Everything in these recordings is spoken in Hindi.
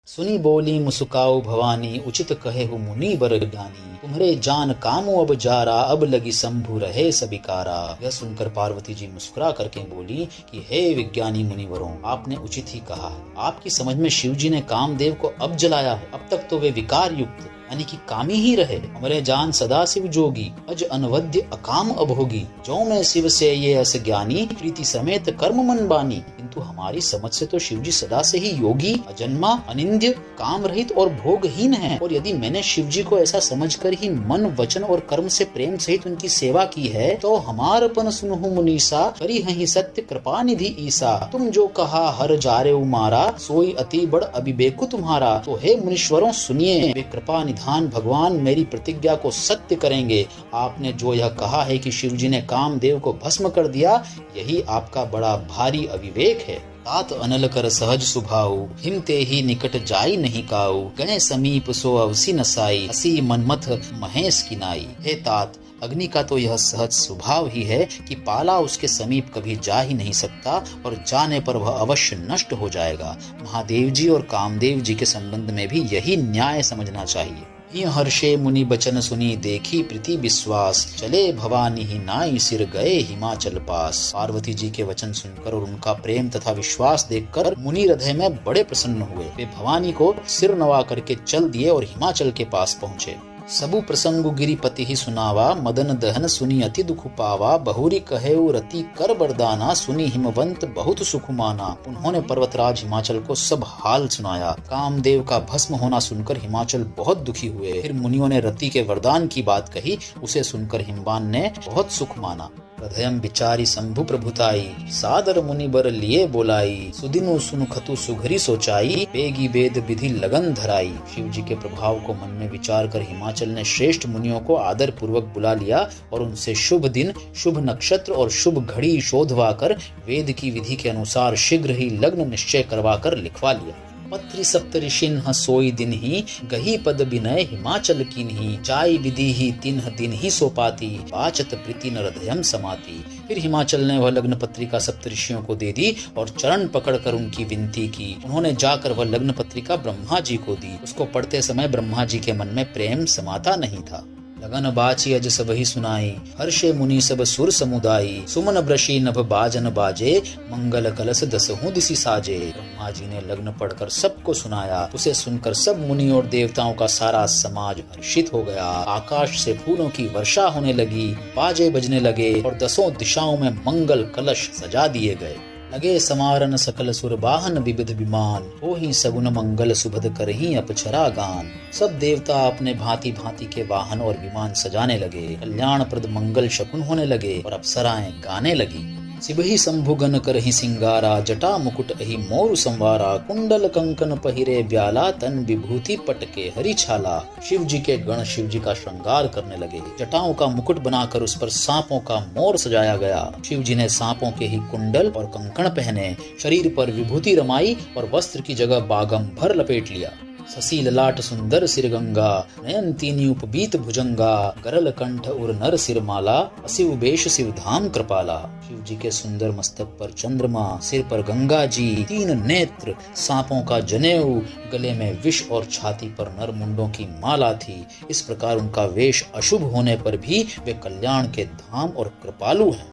सुनी बोली मुस्काओ भवानी, उचित कहे हो मुनि बर ज्ञानी। तुम्हारे जान कामो अब जारा, अब लगी शंभु रहे सबिकारा। यह सुनकर पार्वती जी मुस्कुरा करके बोली कि हे विज्ञानी मुनिवरों, आपने उचित ही कहा है। आपकी समझ में शिव जी ने कामदेव को अब जलाया है। अब तक तो वे विकार युक्त यानी कि कामी ही रहे। हमरे जान सदा शिव जोगी, अज अनवद्य अकाम अभोगी। जो मैं शिव से ये अस ज्ञानी, प्रीति समेत कर्म मन बानी। किंतु हमारी समझ से तो शिव जी सदा से ही योगी, अजन्मा, अनिंद्य, काम रहित और भोगहीन है। और यदि मैंने शिव जी को ऐसा समझकर ही मन वचन और कर्म से प्रेम सहित उनकी सेवा की है, तो हमारपन सुनहु मुनीसा, करी हहि सत्य कृपा निधि ईसा। तुम जो कहा हर जारे उमारा, सोई अति बड़ अभिबेकु तुम्हारा। तो हे मुनीश्वरों सुनिए, वे कृपा निधान भगवान मेरी प्रतिज्ञा को सत्य करेंगे। आपने जो यह कहा है कि शिव जी ने कामदेव को भस्म कर दिया, यही आपका बड़ा भारी अविवेक है। तात अनल कर सहज सुभाऊ, हिमते ही निकट जाई नहीं काऊ। गए समीप सो अवसी नसाई, असी मनमथ महेश की नाई। हे तात, अग्नि का तो यह सहज स्वभाव ही है कि पाला उसके समीप कभी जा ही नहीं सकता, और जाने पर वह अवश्य नष्ट हो जाएगा। महादेव जी और कामदेव जी के संबंध में भी यही न्याय समझना चाहिए। हर्षे मुनि बचन सुनी, देखी प्रीति विश्वास। चले भवानी ही नाई, सिर गए हिमाचल पास। पार्वती जी के वचन सुनकर और उनका प्रेम तथा विश्वास देखकर मुनि हृदय में बड़े प्रसन्न हुए। वे भवानी को सिर नवा करके चल दिए और हिमाचल के पास पहुँचे। सबु प्रसंगु गिरिपति ही सुनावा, मदन दहन सुनी अति दुख पावा। बहुरी कहेउ रति कर बरदाना, सुनी हिमवंत बहुत सुख माना। उन्होंने पर्वतराज हिमाचल को सब हाल सुनाया। कामदेव का भस्म होना सुनकर हिमाचल बहुत दुखी हुए। फिर मुनियों ने रति के वरदान की बात कही, उसे सुनकर हिमवान ने बहुत सुख माना। हृदयम विचारी शंभु प्रभुताई, सादर मुनि बर लिए बोलाई। सुदिनु सुनखतु सुघरी सोचाई, पेगी वेद विधि लगन धराई। शिव जी के प्रभाव को मन में विचार कर हिमाचल ने श्रेष्ठ मुनियों को आदर पूर्वक बुला लिया और उनसे शुभ दिन, शुभ नक्षत्र और शुभ घड़ी शोधवा कर वेद की विधि के अनुसार शीघ्र ही लग्न निश्चय करवा कर लिखवा लिया। पत्री सप्तऋषिन सोई दिन ही, गही पद विनय हिमाचल किन्ही। जाई विधि ही तिन्ह दिन ही सोपाती, पाचत प्रीति न हृदयम समाती। फिर हिमाचल ने वह लग्न पत्रिका सप्तऋषियों को दे दी और चरण पकड़कर उनकी विनती की। उन्होंने जाकर वह लग्न पत्रिका ब्रह्मा जी को दी। उसको पढ़ते समय ब्रह्मा जी के मन में प्रेम समाता नहीं था। लगन बाची अज सब ही सुनाई, हर्षे मुनि सब सुर समुदाई। सुमन ब्रशी नभ बाजन बाजे, मंगल कलश दसहु दिशि साजे। ब्रह्मा जी ने लग्न पढ़कर सबको सुनाया। उसे सुनकर सब मुनि और देवताओं का सारा समाज हर्षित हो गया। आकाश से फूलों की वर्षा होने लगी, बाजे बजने लगे और दसों दिशाओं में मंगल कलश सजा दिए गए। लगे समारन सकल सुर वाहन विविध विमान, हो ही सगुन मंगल सुभद करही अपचरा गान। सब देवता अपने भांति भांति के वाहन और विमान सजाने लगे। कल्याण प्रद मंगल शकुन होने लगे और अप्सराएं गाने लगी। सिबहि शंभुगन करहि सिंगारा, जटा मुकुट अहि मोरु संवारा। कुंडल कंकन पहिरे ब्याला, तन विभूति पटके हरि छाला। शिव जी के गण शिव जी का श्रृंगार करने लगे। जटाओं का मुकुट बनाकर उस पर सांपों का मोर सजाया गया। शिव जी ने सांपों के ही कुंडल और कंकण पहने, शरीर पर विभूति रमाई और वस्त्र की जगह बागम भर लपेट लिया। शशि ललाट सुंदर सिर गंगा, नयन तीनी उपबीत भुजंगा। गरल कंठ उर नर सिर माला, असिव बेश शिव धाम कृपाला। शिव जी के सुंदर मस्तक पर चंद्रमा, सिर पर गंगा जी, तीन नेत्र, सांपों का जनेऊ, गले में विष और छाती पर नर मुंडों की माला थी। इस प्रकार उनका वेश अशुभ होने पर भी वे कल्याण के धाम और कृपालु हैं।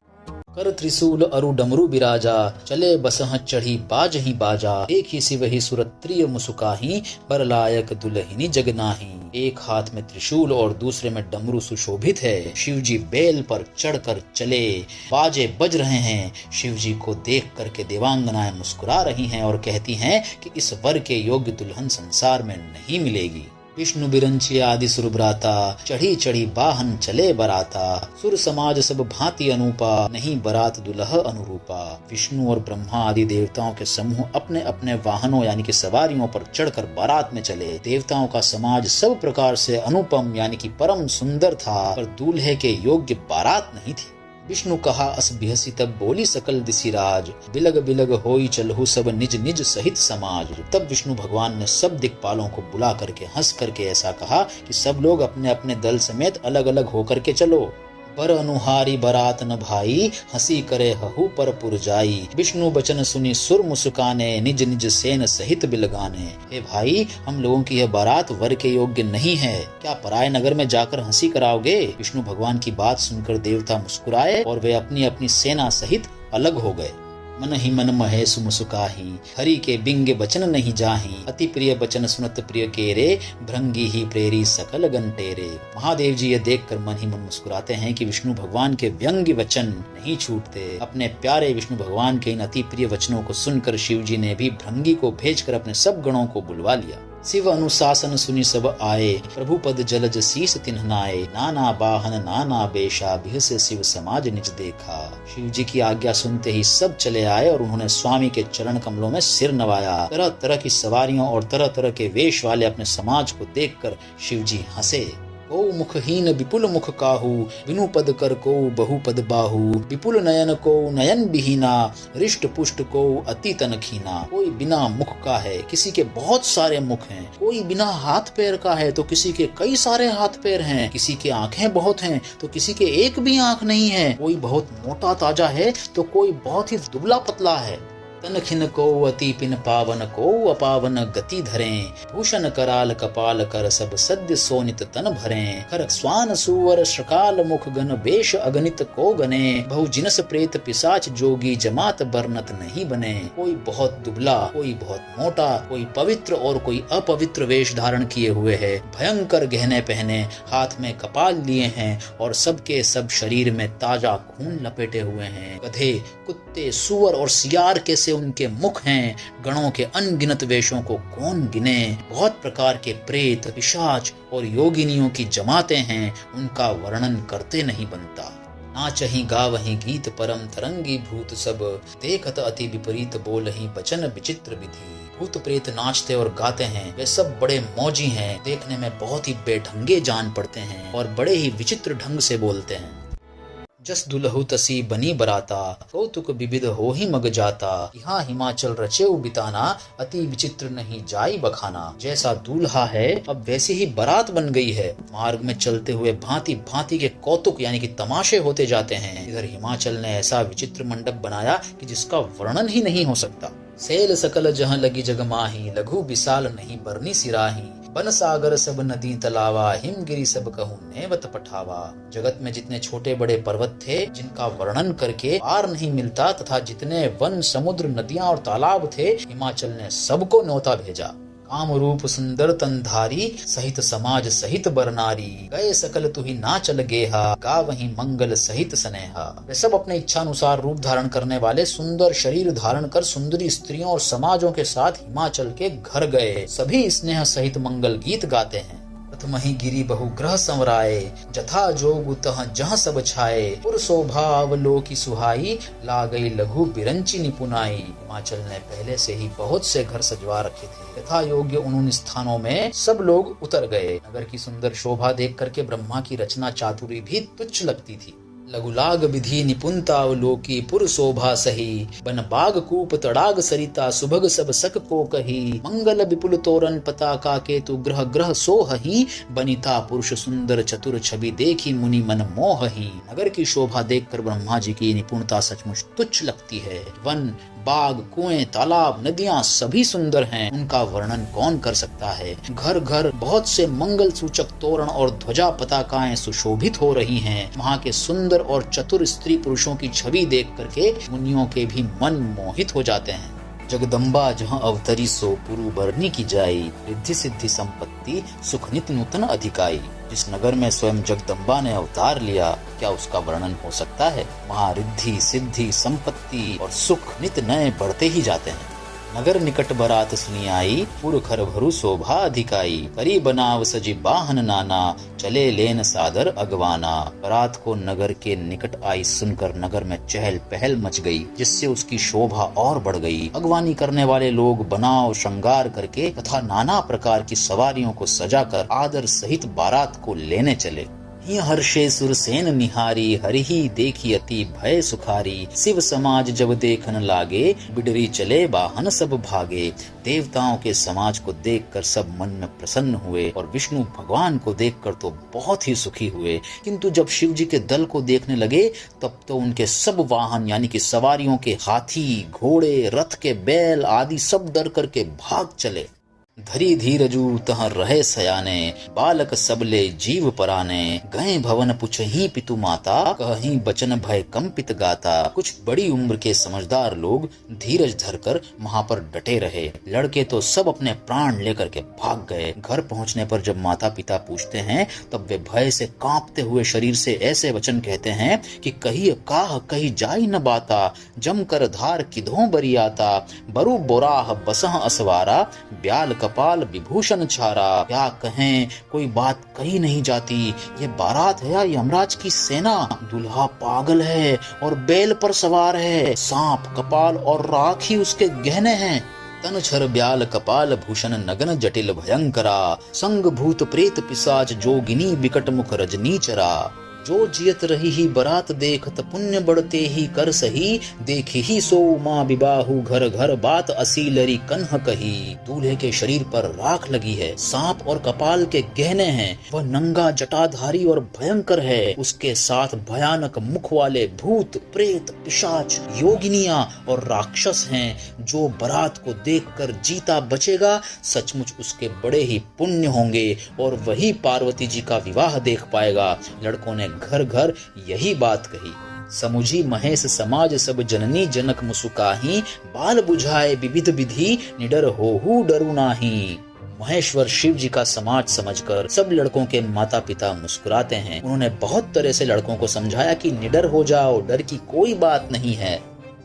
कर त्रिशूल अरु डमरू बिराजा, चले बसह चढ़ी बाज ही बाजा। एक ही शिव ही सुरत्रिय मुसुकाही, बर लायक दुल्हिनी जगनाही। एक हाथ में त्रिशूल और दूसरे में डमरू सुशोभित है। शिव जी बैल पर चढ़कर चले, बाजे बज रहे हैं। शिव जी को देख करके देवांगनाएं मुस्कुरा रही हैं और कहती हैं कि इस वर के योग्य दुल्हन संसार में नहीं मिलेगी। विष्णु बिरंची आदि सुर भ्राता, चढ़ी चढ़ी वाहन चले बराता। सुर समाज सब भांति अनूपा, नहीं बरात दुल्ह अनुरूपा। विष्णु और ब्रह्मा आदि देवताओं के समूह अपने अपने वाहनों यानी कि सवारियों पर चढ़कर बारात में चले। देवताओं का समाज सब प्रकार से अनुपम यानी कि परम सुंदर था, पर दूल्हे के योग्य बारात नहीं थी। विष्णु कहा अस बिहसी, तब बोली सकल दिशिराज। बिलग बिलग होई चलहु सब निज निज सहित समाज। तब विष्णु भगवान ने सब दिक्पालों को बुला करके हंस करके ऐसा कहा कि सब लोग अपने अपने दल समेत अलग अलग होकर के चलो। पर अनुहारी बरात न भाई, हंसी करे हहु पर पुरजाई। विष्णु बचन सुनी सुर मुस्काने, निज निज सेन सहित बिलगाने। हे भाई, हम लोगों की यह बारात वर के योग्य नहीं है, क्या पराये नगर में जाकर हंसी कराओगे? विष्णु भगवान की बात सुनकर देवता मुस्कुराए और वे अपनी अपनी सेना सहित अलग हो गए। मन ही मन महेश मुस्काही, हरि के बिंग बचन नहीं जाही। अति प्रिय बचन सुनत प्रिय केरे, भृंगी ही प्रेरी सकल गंटेरे। महादेव जी ये देखकर मन ही मन मुस्कुराते हैं कि विष्णु भगवान के व्यंग्य वचन नहीं छूटते। अपने प्यारे विष्णु भगवान के इन अति प्रिय वचनों को सुनकर शिव जी ने भी भृंगी को भेजकर अपने सब गणों को बुलवा लिया। शिव अनुशासन सुनि सब आए, प्रभु पद जलज शीस तिन्हनाए। नाना बाहन नाना बेशा, बिहसे शिव समाज निज देखा। शिव जी की आज्ञा सुनते ही सब चले आए और उन्होंने स्वामी के चरण कमलों में सिर नवाया। तरह तरह की सवारियों और तरह तरह के वेश वाले अपने समाज को देखकर शिव जी हंसे। को मुखहीन विपुल मुख काहू, बिनु पद कर को बहु पद बाहू। विपुल नयन को नयन बिहीना, रिष्ट पुष्ट को अति तन खीना। कोई बिना मुख का है, किसी के बहुत सारे मुख हैं। कोई बिना हाथ पैर का है तो किसी के कई सारे हाथ पैर हैं। किसी के आंखें बहुत हैं तो किसी के एक भी आंख नहीं है। कोई बहुत मोटा ताजा है तो कोई बहुत ही दुबला पतला है। तन खिन को अति पिन पावन को, अपावन गति धरें। भूषण कराल कपाल कर, सब सद्य सोनित तन भरें। कर स्वान सुवर श्रकाल मुख गण, वेश अगणित को गने। बहु जिनस प्रेत पिशाच जोगी, जमात बरनत नहीं बने। कोई बहुत दुबला, कोई बहुत मोटा, कोई पवित्र और कोई अपवित्र वेश धारण किए हुए है। भयंकर गहने पहने, हाथ में कपाल लिए हैं और सबके सब शरीर में ताजा खून लपेटे हुए हैं। गधे, कुत्ते, सुअर और सियार के से उनके मुख हैं। गणों के अनगिनत वेशों को कौन गिने। बहुत प्रकार के प्रेत, पिशाच और योगिनियों की जमातें हैं, उनका वर्णन करते नहीं बनता। नाचहि गावहि गीत परम तरंगी भूत सब, देखत अति विपरीत बोलहि बचन विचित्र विधि। भूत प्रेत नाचते और गाते हैं, वे सब बड़े मौजी हैं, देखने में बहुत ही बेढंगे जान पड़ते हैं और बड़े ही विचित्र ढंग से बोलते हैं। जस दुलहु तसी बनी बराता, कौतुक विविध हो ही मग जाता। यहाँ हिमाचल रचेउ बिताना, अति विचित्र नहीं जाई बखाना। जैसा दूल्हा है अब वैसी ही बारात बन गई है। मार्ग में चलते हुए भांति भांति के कौतुक यानी कि तमाशे होते जाते हैं। इधर हिमाचल ने ऐसा विचित्र मंडप बनाया कि जिसका वर्णन ही नहीं हो सकता। सेल सकल जहाँ लगी जगमाही, लघु विशाल नहीं बरनी सिराही। बन सागर सब नदी तलावा, हिमगिरी सब कहूँ नेवत पठावा। जगत में जितने छोटे बड़े पर्वत थे जिनका वर्णन करके पार नहीं मिलता, तथा जितने वन समुद्र नदियां और तालाब थे, हिमाचल ने सबको न्योता भेजा। काम रूप सुंदर तनधारी, सहित समाज सहित बरनारी। गए सकल तुही ना चल गेहा, गा वही मंगल सहित स्नेहा। वे सब अपने इच्छानुसार रूप धारण करने वाले सुंदर शरीर धारण कर सुंदरी स्त्रियों और समाजों के साथ हिमाचल के घर गए। सभी स्नेह सहित मंगल गीत गाते हैं। मही गिरी बहु ग्रह संवराए, जथा जोग तह जहाँ सब छाए। पुर शोभा अवलोकी सुहाई, ला गई लघु बिरंची निपुनाई। हिमाचल ने पहले से ही बहुत से घर सजवा रखे थे। यथा योग्य उन स्थानों में सब लोग उतर गए। नगर की सुंदर शोभा देख करके ब्रह्मा की रचना चातुरी भी तुच्छ लगती थी। लघुलाग विधि निपुणता अवलोकी, पुर शोभा सही। बन बाग कूप तड़ाग सरिता, सुभग सब सक को कही। मंगल विपुल तोरण पताका, केतु ग्रह ग्रह सोहही। बनिता पुरुष सुंदर चतुर, छवि देखी मुनि मन मोहही। नगर की शोभा देखकर ब्रह्मा जी की निपुणता सचमुच तुच्छ लगती है। वन, बाग, कुएं, तालाब, नदियां सभी सुंदर हैं, उनका वर्णन कौन कर सकता है। घर घर बहुत से मंगल सूचक तोरण और ध्वजा पताकाएं सुशोभित हो रही हैं। वहाँ के सुंदर और चतुर स्त्री पुरुषों की छवि देख करके मुनियों के भी मन मोहित हो जाते हैं। जगदम्बा जहाँ अवतरी सो, पुरु बरनी की जाई। रिद्धि सिद्धि संपत्ति, सुख नित नूतन अधिकाई। जिस नगर में स्वयं जगदम्बा ने अवतार लिया, क्या उसका वर्णन हो सकता है। वहाँ रिद्धि सिद्धि संपत्ति और सुख नित नए बढ़ते ही जाते हैं। नगर निकट बरात सुनी आई, पुर खर भरु शोभा अधिकाई। करी बनाव सजी बाहन नाना, चले लेन सादर अगवाना। बरात को नगर के निकट आई सुनकर नगर में चहल पहल मच गई, जिससे उसकी शोभा और बढ़ गई। अगवानी करने वाले लोग बनाव श्रृंगार करके तथा नाना प्रकार की सवारियों को सजाकर आदर सहित बारात को लेने चले। ही हर्षे सुरसेन निहारी, हरिहि देखी अति भय सुखारी। शिव समाज जब देखन लागे, बिडरी चले वाहन सब भागे। देवताओं के समाज को देखकर सब मन में प्रसन्न हुए और विष्णु भगवान को देखकर तो बहुत ही सुखी हुए। किंतु जब शिव जी के दल को देखने लगे तब तो उनके सब वाहन यानी कि सवारियों के हाथी, घोड़े, रथ के बैल आदि सब डर करके भाग चले। धरी धीरजू तह रहे सयाने, बालक सबले जीव पराने। गए भवन पुछही पितु माता, कहीं बचन भय कंपित गाता। कुछ बड़ी उम्र के समझदार लोग धीरज धरकर वहां पर डटे रहे। लड़के तो सब अपने प्राण लेकर के भाग गए। घर पहुंचने पर जब माता पिता पूछते हैं तब वे भय से कांपते हुए शरीर से ऐसे वचन कहते हैं कि कही काह कही जाई न बाता, जम कर धार किधों बरियाता। बरु बोराह बसह असवारा, ब्याल कपाल विभूषण छारा। क्या कहें, कोई बात कही नहीं जाती। ये बारात है या यमराज की सेना? दूल्हा पागल है और बैल पर सवार है। सांप, कपाल और राख ही उसके गहने हैं। तन छर ब्याल कपाल भूषण नगन जटिल भयंकरा। संग भूत प्रेत पिशाच जोगिनी विकट मुख रजनी चरा। जो जियत रही ही बरात देखत, पुण्य बढ़ते ही कर सही। देखी ही सो माँ विबाहु, घर घर बात असीलरी कन्ह कही। दूल्हे के शरीर पर राख लगी है, सांप और कपाल के गहने हैं। वह नंगा जटाधारी और भयंकर है। उसके साथ भयानक मुख वाले भूत, प्रेत, पिशाच, योगिनियां और राक्षस हैं। जो बारात को देखकर जीता बचेगा सचमुच उसके बड़े ही पुण्य होंगे और वही पार्वती जी का विवाह देख पाएगा। लड़कों ने घर घर यही बात कही। समुझी महेश समाज सब जननी, जनक मुसुकाही। बाल बुझाए विविध विधि, निडर होहु डरु नाही। महेश्वर शिव जी का समाज समझकर सब लड़कों के माता पिता मुस्कुराते हैं। उन्होंने बहुत तरह से लड़कों को समझाया कि निडर हो जाओ, डर की कोई बात नहीं है।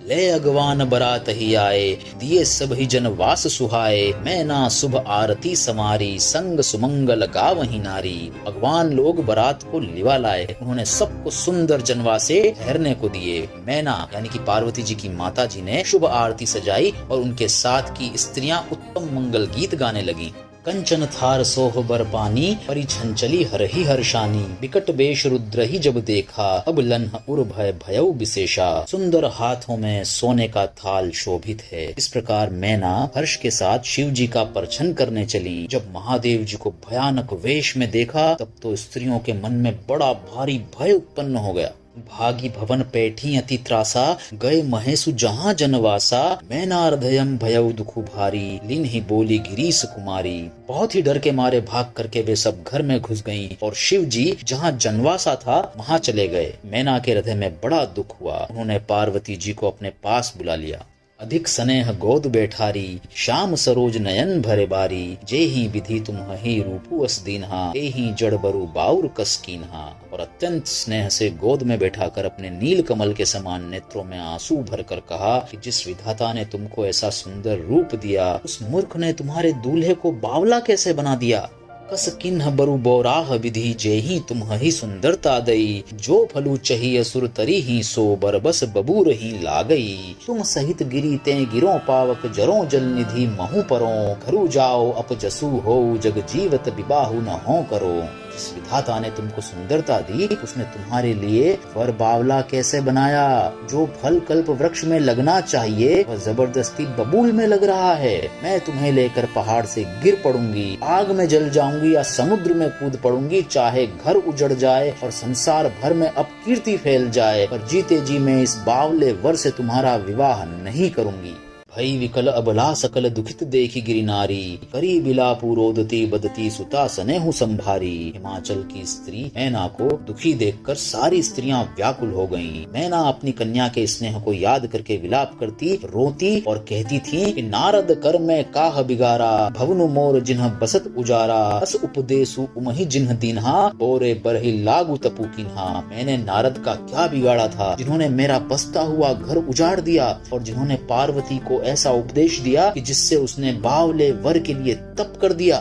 ले अगवान बरात ही आए, दिए सब ही जन वास सुहाए। मैना शुभ आरती समारी, संग सुमंगल गावही नारी। अगवान लोग बारात को लिवा लाए। उन्होंने सबको सुंदर जनवासे ठहरने को दिए। मैना यानी कि पार्वती जी की माता जी ने शुभ आरती सजाई और उनके साथ की स्त्रियां उत्तम मंगल गीत गाने लगी। कंचन थार सोह बर पानी, परिछंचली हरहि हर्षानी। बिकट बेश रुद्र ही जब देखा, अब लन्ह उर भय भयउ विशेषा। सुंदर हाथों में सोने का थाल शोभित है। इस प्रकार मैना हर्ष के साथ शिव जी का परछन करने चली। जब महादेव जी को भयानक वेश में देखा तब तो स्त्रियों के मन में बड़ा भारी भय उत्पन्न हो गया। भागी भवन पैठी अति त्रासा, गए महेशु जहाँ जनवासा। मैना हृदयम भयउ दुखु भारी, लिन ही बोली गिरीश कुमारी। बहुत ही डर के मारे भाग करके वे सब घर में घुस गईं और शिव जी जहाँ जनवासा था वहाँ चले गए। मैना के हृदय में बड़ा दुख हुआ। उन्होंने पार्वती जी को अपने पास बुला लिया। अधिक स्नेह गोद बैठारी, श्याम सरोज नयन भरे बारी। जे ही विधि तुम ही रूपु अस दीन्हा, ते ही जड़ बरु बाउर कस कीन्हा। और अत्यंत स्नेह से गोद में बैठाकर अपने नील कमल के समान नेत्रों में आंसू भरकर कहा कि जिस विधाता ने तुमको ऐसा सुंदर रूप दिया, उस मूर्ख ने तुम्हारे दूल्हे को बावला कैसे बना दिया। कस किन्ह बरु बोराह विधि, जेहि तुम ही सुंदरता दई। जो फलु चही असुर तरी ही, सो बरबस बबूर ही लागई। तुम सहित गिरी ते गिरो पावक, जरो जल निधि महु परो। घरु जाओ अप जसु हो, जग जीवत विबाहु न हो करो। जिस विधाता ने तुमको सुंदरता दी उसने तुम्हारे लिए वर बावला कैसे बनाया। जो फल कल्प वृक्ष में लगना चाहिए वह जबरदस्ती बबूल में लग रहा है। मैं तुम्हें लेकर पहाड़ से गिर पड़ूंगी, आग में जल जाऊंगी या समुद्र में कूद पड़ूंगी। चाहे घर उजड़ जाए और संसार भर में अपकीर्ति फैल जाए, पर जीते जी मैं इस बावले वर से तुम्हारा विवाह नहीं करूंगी। भई विकल अबला सकल दुखित देखी गिरी नारी, करी बिलापु रोदती बदती सुता स्नेहु संभारी। हिमाचल की स्त्री मैना को दुखी देखकर सारी स्त्रियां व्याकुल हो गईं। मैना अपनी कन्या के स्नेह को याद करके विलाप करती, रोती और कहती थी कि नारद कर मैं काह बिगारा, भवनु मोर जिन्ह बसत उजारा। अस उपदेशु उमहि जिन्ह दीन्हा, बोरे बरहि लागु तपु किन्हा। मैंने नारद का क्या बिगाड़ा था जिन्होंने मेरा बसता हुआ घर उजाड़ दिया और जिन्होंने पार्वती को ऐसा उपदेश दिया कि जिससे उसने बावले वर के लिए तप कर दिया।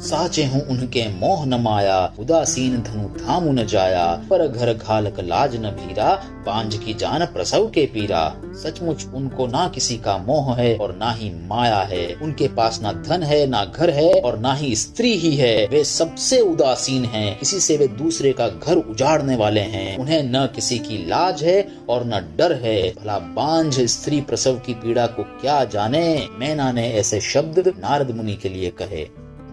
साचे हूँ उनके मोह न माया, उदासीन धनु धामु न जाया, पर घर घालक लाज न भीरा, बांझ की जान प्रसव के पीरा। सचमुच उनको ना किसी का मोह है और ना ही माया है, उनके पास ना धन है ना घर है और ना ही स्त्री ही है। वे सबसे उदासीन हैं, किसी से वे दूसरे का घर उजाड़ने वाले हैं। उन्हें न किसी की लाज है और न डर है। भला बांझ स्त्री प्रसव की पीड़ा को क्या जाने। मैना ने ऐसे शब्द नारद मुनि के लिए कहे।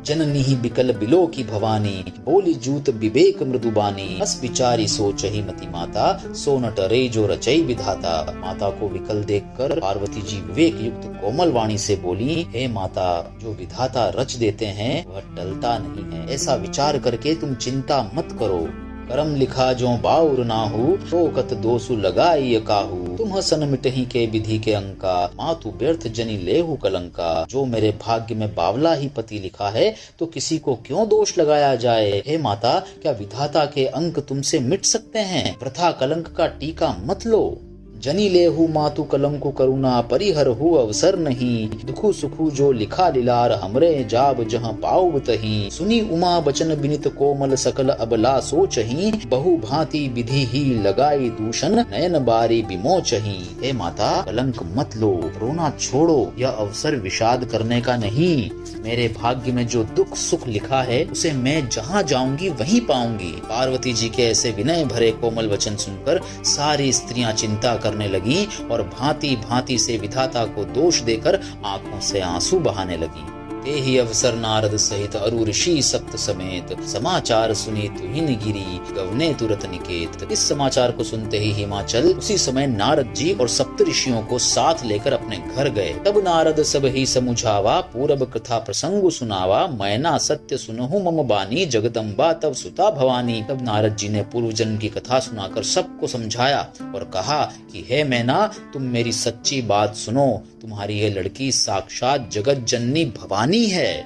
जननी ही बिकल बिलो की भवानी, बोली जूत विवेक मृदुबानी। बस विचारी सोचहि मति माता, सो न टरे जो रचई विधाता। माता को विकल देखकर पार्वती जी विवेक युक्त कोमल वाणी से बोली, हे माता, जो विधाता रच देते हैं वह टलता नहीं है। ऐसा विचार करके तुम चिंता मत करो। करम लिखा जो बाउर नाहू, तो कत दोसु लगाई काहू। तुम सन मिटही के विधि के अंका, मातु व्यर्थ जनी लेहु कलंका। जो मेरे भाग्य में बावला ही पति लिखा है तो किसी को क्यों दोष लगाया जाए। हे माता, क्या विधाता के अंक तुमसे मिट सकते हैं। वृथा कलंक का टीका मत लो। जनी लेहु मातु कलंकु करुणा, परिहर हु अवसर नहीं। दुखु सुखु जो लिखा लिलार, हमरे जाब जहाँ पाऊ तही। सुनी उमा बचन बिनित कोमल, सकल अबला सोचही। बहु भांति विधि ही लगाई दूषण, नयन बारी विमोचही। हे माता, कलंक मत लो, रोना छोड़ो। यह अवसर विषाद करने का नहीं। मेरे भाग्य में जो दुख सुख लिखा है उसे मैं जहाँ जाऊंगी वहीं पाऊंगी। पार्वती जी के ऐसे विनय भरे कोमल वचन सुनकर सारी स्त्रियां चिंता करने लगी और भांति भांति से विधाता को दोष देकर आंखों से आंसू बहाने लगी। ते ही अवसर नारद सहित अरु ऋषि सप्त समेत, समाचार सुनी तुहिन गिरी, गवने तुरत निकेत। इस समाचार को सुनते ही हिमाचल उसी समय नारद जी और सप्त ऋषियों को साथ लेकर अपने घर गए। तब नारद सब ही समुझावा, पूरब कथा प्रसंग सुनावा। मैना सत्य सुनहु मम बानी, जगदम्बा तब सुता भवानी। तब नारद जी ने पूर्व जन्म की कथा सुनाकर सबको समझाया और कहा कि हे मैना, तुम मेरी सच्ची बात सुनो। तुम्हारी यह लड़की साक्षात जगत जननी भवानी है।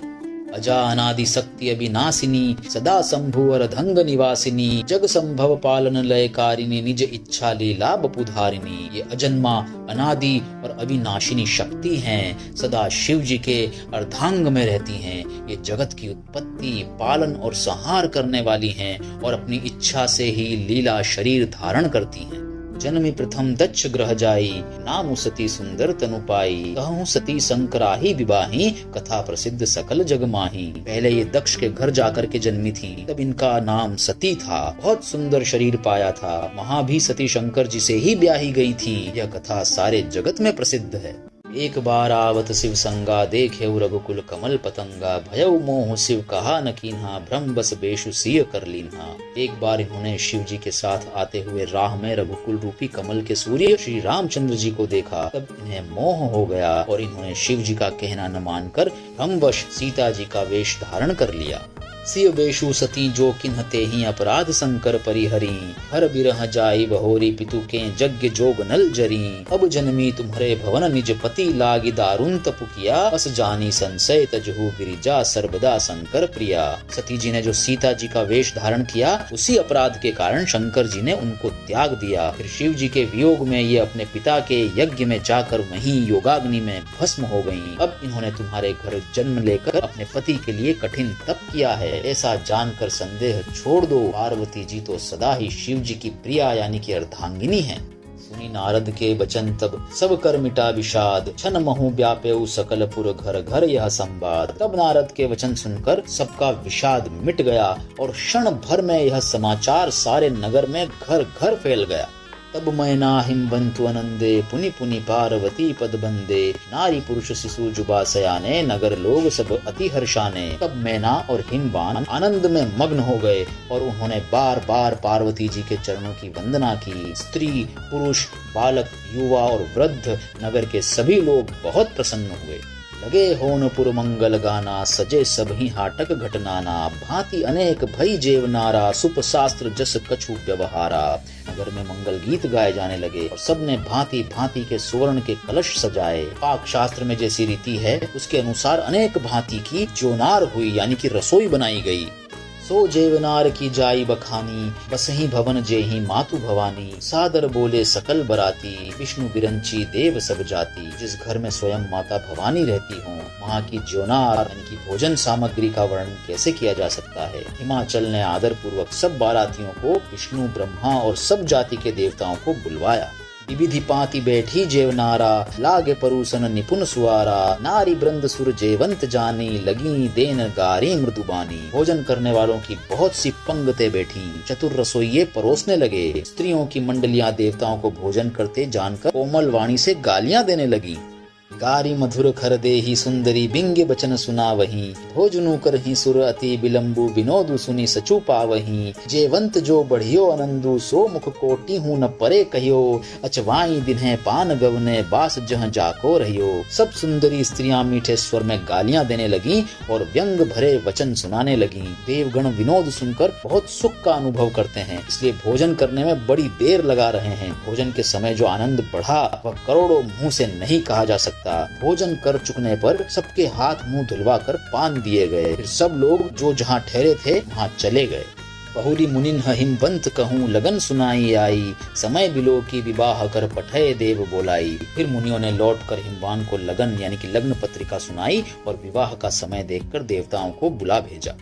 अजा अनादि शक्ति अविनाशिनी, सदा शंभु अर्धंग निवासिनी। जग संभव पालन लयकारिणी, निज इच्छा लीला बपुधारिणी। ये अजन्मा अनादि और अविनाशिनी शक्ति हैं, सदा शिव जी के अर्धांग में रहती हैं। ये जगत की उत्पत्ति, पालन और संहार करने वाली हैं और अपनी इच्छा से ही लीला शरीर धारण करती हैं। जन्मी प्रथम दक्ष ग्रह जाई, नाम सती सुंदर तनु पाई। कहूँ सती संकराही विवाही, कथा प्रसिद्ध सकल जग माही। पहले ये दक्ष के घर जाकर के जन्मी थी, तब इनका नाम सती था। बहुत सुंदर शरीर पाया था। वहाँ भी सती शंकर जी से ही ब्याही गई थी। यह कथा सारे जगत में प्रसिद्ध है। एक बार आवत शिव संगा, देखे रघुकुल कमल पतंगा। भयउ मोह शिव कहा न कीन्हा, भ्रम बस बेशु सिय कर लीन्हा। एक बार इन्होंने शिव जी के साथ आते हुए राह में रघुकुल रूपी कमल के सूर्य श्री रामचंद्र जी को देखा। तब इन्हें मोह हो गया और इन्होंने शिव जी का कहना न मानकर भ्रमवश सीता जी का वेश धारण कर लिया। सिय वेशु सती जो किन्हते ही, अपराध संकर परिहरी। हर बिरह जाई बहोरी, पितु के यज्ञ जोग नल जरी। अब जन्मी तुम्हारे भवन, निज पति लागी दारुण तपु किया। अस जानी संशय तजहु गिरिजा, सर्वदा शंकर प्रिया। सती जी ने जो सीता जी का वेश धारण किया, उसी अपराध के कारण शंकर जी ने उनको त्याग दिया। फिर शिव जी के वियोग में ये अपने पिता के यज्ञ में जाकर वहीं योगाग्नि में भस्म हो गयी। अब इन्होंने तुम्हारे घर जन्म लेकर अपने पति के लिए कठिन तप किया है। ऐसा जानकर संदेह छोड़ दो। पार्वती जी तो सदा ही शिव जी की प्रिया यानी कि अर्धांगिनी है। सुनी नारद के वचन तब सब कर मिटा विषाद, छन महु व्यापेउ सकल पुर घर घर यह संवाद। तब नारद के वचन सुनकर सबका विषाद मिट गया और क्षण भर में यह समाचार सारे नगर में घर घर फैल गया। तब मैना हिमवंतु अनंदे, पुनि पुनि पार्वती पद बंदे। नारी पुरुष शिशु जुबा सयाने, नगर लोग सब अति हर्षाने। तब मैना और हिमवान आनंद में मग्न हो गए और उन्होंने बार बार पार्वती जी के चरणों की वंदना की। स्त्री पुरुष बालक युवा और वृद्ध नगर के सभी लोग बहुत प्रसन्न हुए। लगे होनपुर मंगल गाना, सजे सब ही हाटक घटनाना। भांति अनेक भई जेव नारा, सुप शास्त्र जस कछु व्यवहारा। नगर में मंगल गीत गाए जाने लगे और सबने भांति भांति के सुवर्ण के कलश सजाए। पाक शास्त्र में जैसी रीति है उसके अनुसार अनेक भांति की जोनार हुई यानी कि रसोई बनाई गई। सो जेवनार की जाई बखानी, बसही भवन जेही मातु भवानी। सादर बोले सकल बराती, विष्णु बिरंची देव सब जाति। जिस घर में स्वयं माता भवानी रहती हो, वहाँ की ज्योनार यानी कि भोजन सामग्री का वर्णन कैसे किया जा सकता है। हिमाचल ने आदर पूर्वक सब बारातियों को विष्णु, ब्रह्मा और सब जाति के देवताओं को बुलवाया। विविधि पाति बैठी जेवनारा, लागे परूसन निपुण सुआरा। नारी ब्रंद सुर जेवंत जानी, लगी देन गारी मृदुबानी। भोजन करने वालों की बहुत सी पंगतें बैठी, चतुर रसोइये परोसने लगे। स्त्रियों की मंडलियां देवताओं को भोजन करते जानकर कोमल वाणी से गालियां देने लगी। गारी मधुर खर देही सुंदरी, बिंगे बचन सुना वही। भोजनु कर ही सुर अति विलंबु, विनोदु सुनी सचु पावही। जेवंत जो बढ़ियो आनंदु, सो मुख कोटि हूँ न परे कहियो। अचवाई दिन्हे पान गवने, बास जहाँ जाको रहियो। सब सुंदरी स्त्रियां मीठे स्वर में गालियां देने लगी और व्यंग भरे वचन सुनाने लगी। देवगण विनोद सुनकर बहुत सुख का अनुभव करते हैं, इसलिए भोजन करने में बड़ी देर लगा रहे हैं। भोजन के समय जो आनंद बढ़ा वह करोड़ों मुंह से नहीं कहा जा सकता। भोजन कर चुकने पर सबके हाथ मुंह धुलवा कर पान दिए गए। फिर सब लोग जो जहाँ ठहरे थे वहाँ चले गए। बहुरी मुनिन हिमवंत कहूँ, लगन सुनाई आई। समय बिलो की विवाह कर पठय देव बोलाई। फिर मुनियों ने लौटकर हिमवान को लगन यानी कि लग्न पत्रिका सुनाई और विवाह का समय देखकर देवताओं को बुला भेजा।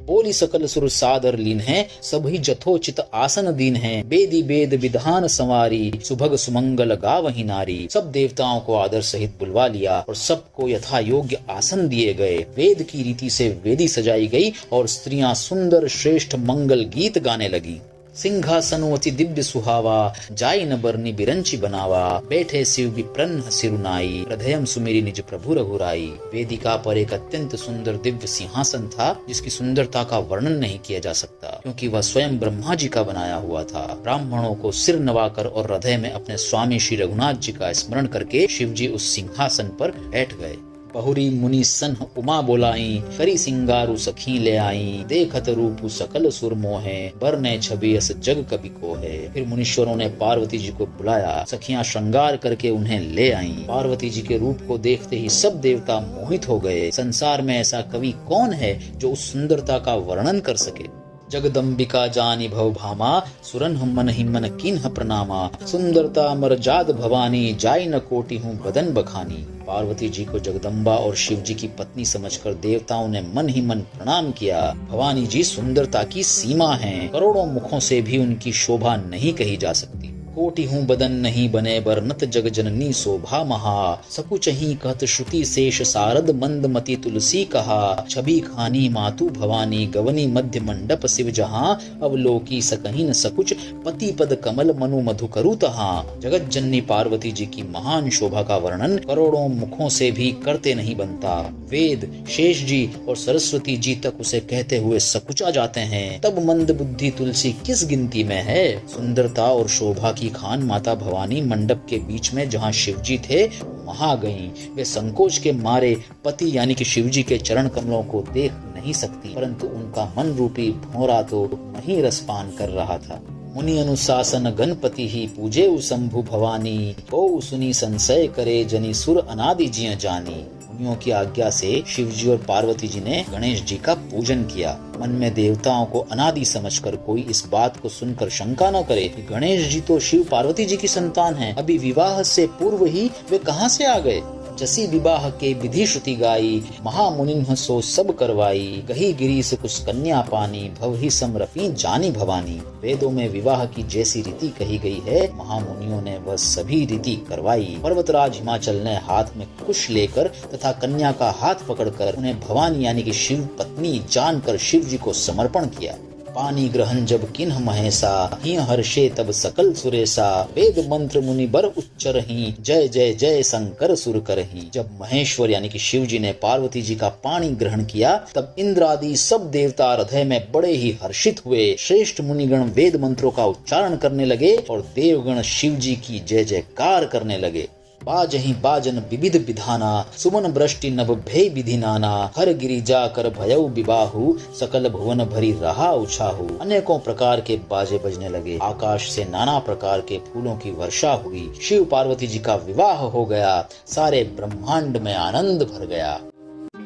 बोली सकल सुर सादर लीन है, सभी जथोचित आसन दीन है। बेदी वेद विधान संवारी, सुभग सुमंगल गावही नारी। सब देवताओं को आदर सहित बुलवा लिया और सबको यथा योग्य आसन दिए गए। वेद की रीति से वेदी सजाई गई और स्त्रियां सुंदर श्रेष्ठ मंगल गीत गाने लगी। सिंहासनो अति दिव्य सुहावा, जाई न बरनी बिरंची बनावा। बैठे शिव विप्रन्न सिरुनाई, हृदयम सुमेरी निज प्रभु रघुराई। वेदिका पर एक अत्यंत सुंदर दिव्य सिंहासन था, जिसकी सुंदरता का वर्णन नहीं किया जा सकता, क्योंकि वह स्वयं ब्रह्मा जी का बनाया हुआ था। ब्राह्मणों को सिर नवाकर और हृदय में अपने स्वामी श्री रघुनाथ जी का स्मरण करके शिव जी उस सिंहासन पर बैठ गए। बहुरी मुनि सन उमा बोलाई, करी सिंगारू सखी ले आई। देखत रूप सकल सुर मोहे, बरने छवि अस जग कवि को है। फिर मुनीश्वरों ने पार्वती जी को बुलाया, सखियां श्रृंगार करके उन्हें ले आईं। पार्वती जी के रूप को देखते ही सब देवता मोहित हो गए। संसार में ऐसा कवि कौन है जो उस सुंदरता का वर्णन कर सके। जगदम्बिका जानी भव भामा, सुरन मन ही मन कीन्ह प्रणामा। सुंदरता मरजाद भवानी, जाई न कोटि हूँ बदन बखानी। पार्वती जी को जगदम्बा और शिव जी की पत्नी समझकर देवताओं ने मन ही मन प्रणाम किया। भवानी जी सुंदरता की सीमा हैं, करोड़ों मुखों से भी उनकी शोभा नहीं कही जा सकती। कोटि हूँ बदन नहीं बने, बरनत जग जननी शोभा महा। सकुच ही कहत श्रुति शेष, सारद मंद मति तुलसी कहा। छवि खानी मातु भवानी, गवनी मध्य मंडप शिव जहाँ। अवलोकी सकहीन सकुच, पति पद कमल मनु मधु करु तहाँ। जगत जननी पार्वती जी की महान शोभा का वर्णन करोड़ों मुखों से भी करते नहीं बनता। वेद, शेष जी और सरस्वती जी तक उसे कहते हुए सकुचा जाते हैं, तब मंद बुद्धि तुलसी किस गिनती में है। सुंदरता और शोभा की खान माता भवानी मंडप के बीच में जहाँ शिवजी थे वहां गईं। वे संकोच के मारे पति यानी कि शिवजी के चरण कमलों को देख नहीं सकती, परंतु उनका मन रूपी भौरा तो वहीं रसपान कर रहा था। मुनि अनुशासन गणपति ही, पूजे शंभु भवानी। को सुनी संशय करे, जनी सुर अनादि जिय जानी। मुनियों की आज्ञा से शिवजी और पार्वती जी ने गणेश जी का पूजन किया। मन में देवताओं को अनादि समझकर कोई इस बात को सुनकर शंका न करे कि गणेश जी तो शिव पार्वती जी की संतान हैं, अभी विवाह से पूर्व ही वे कहां से आ गए। जसी विवाह के विधि श्रुति गाई, महामुनिन सो सब करवाई। कही गिरीश कुछ कन्या पानी, भव ही समरफी जानी भवानी। वेदों में विवाह की जैसी रीति कही गई है, महामुनियों ने वह सभी रीति करवाई। पर्वतराज हिमाचल ने हाथ में कुश लेकर तथा कन्या का हाथ पकड़कर उन्हें भवानी यानी कि शिव पत्नी जानकर शिव जी को समर्पण किया। पानी ग्रहण जब किन्ह महेशा, ही हर्षे तब सकल सुरेशा। वेद मंत्र मुनि बर उच्चरहि, जय जय जय शंकर सुर करहि। जब महेश्वर यानी कि शिव जी ने पार्वती जी का पानी ग्रहण किया, तब इंद्र आदि सब देवता हृदय में बड़े ही हर्षित हुए। श्रेष्ठ मुनिगण वेद मंत्रों का उच्चारण करने लगे और देवगण शिव जी की जय जयकार करने लगे। बाजहि बाजन विविध विधाना, सुमन वृष्टि नभ भय विधि नाना। हर गिरि जाकर भयउ विबाहु, सकल भुवन भरी रहा उछाहु। अनेकों प्रकार के बाजे बजने लगे, आकाश से नाना प्रकार के फूलों की वर्षा हुई। शिव पार्वती जी का विवाह हो गया, सारे ब्रह्मांड में आनंद भर गया।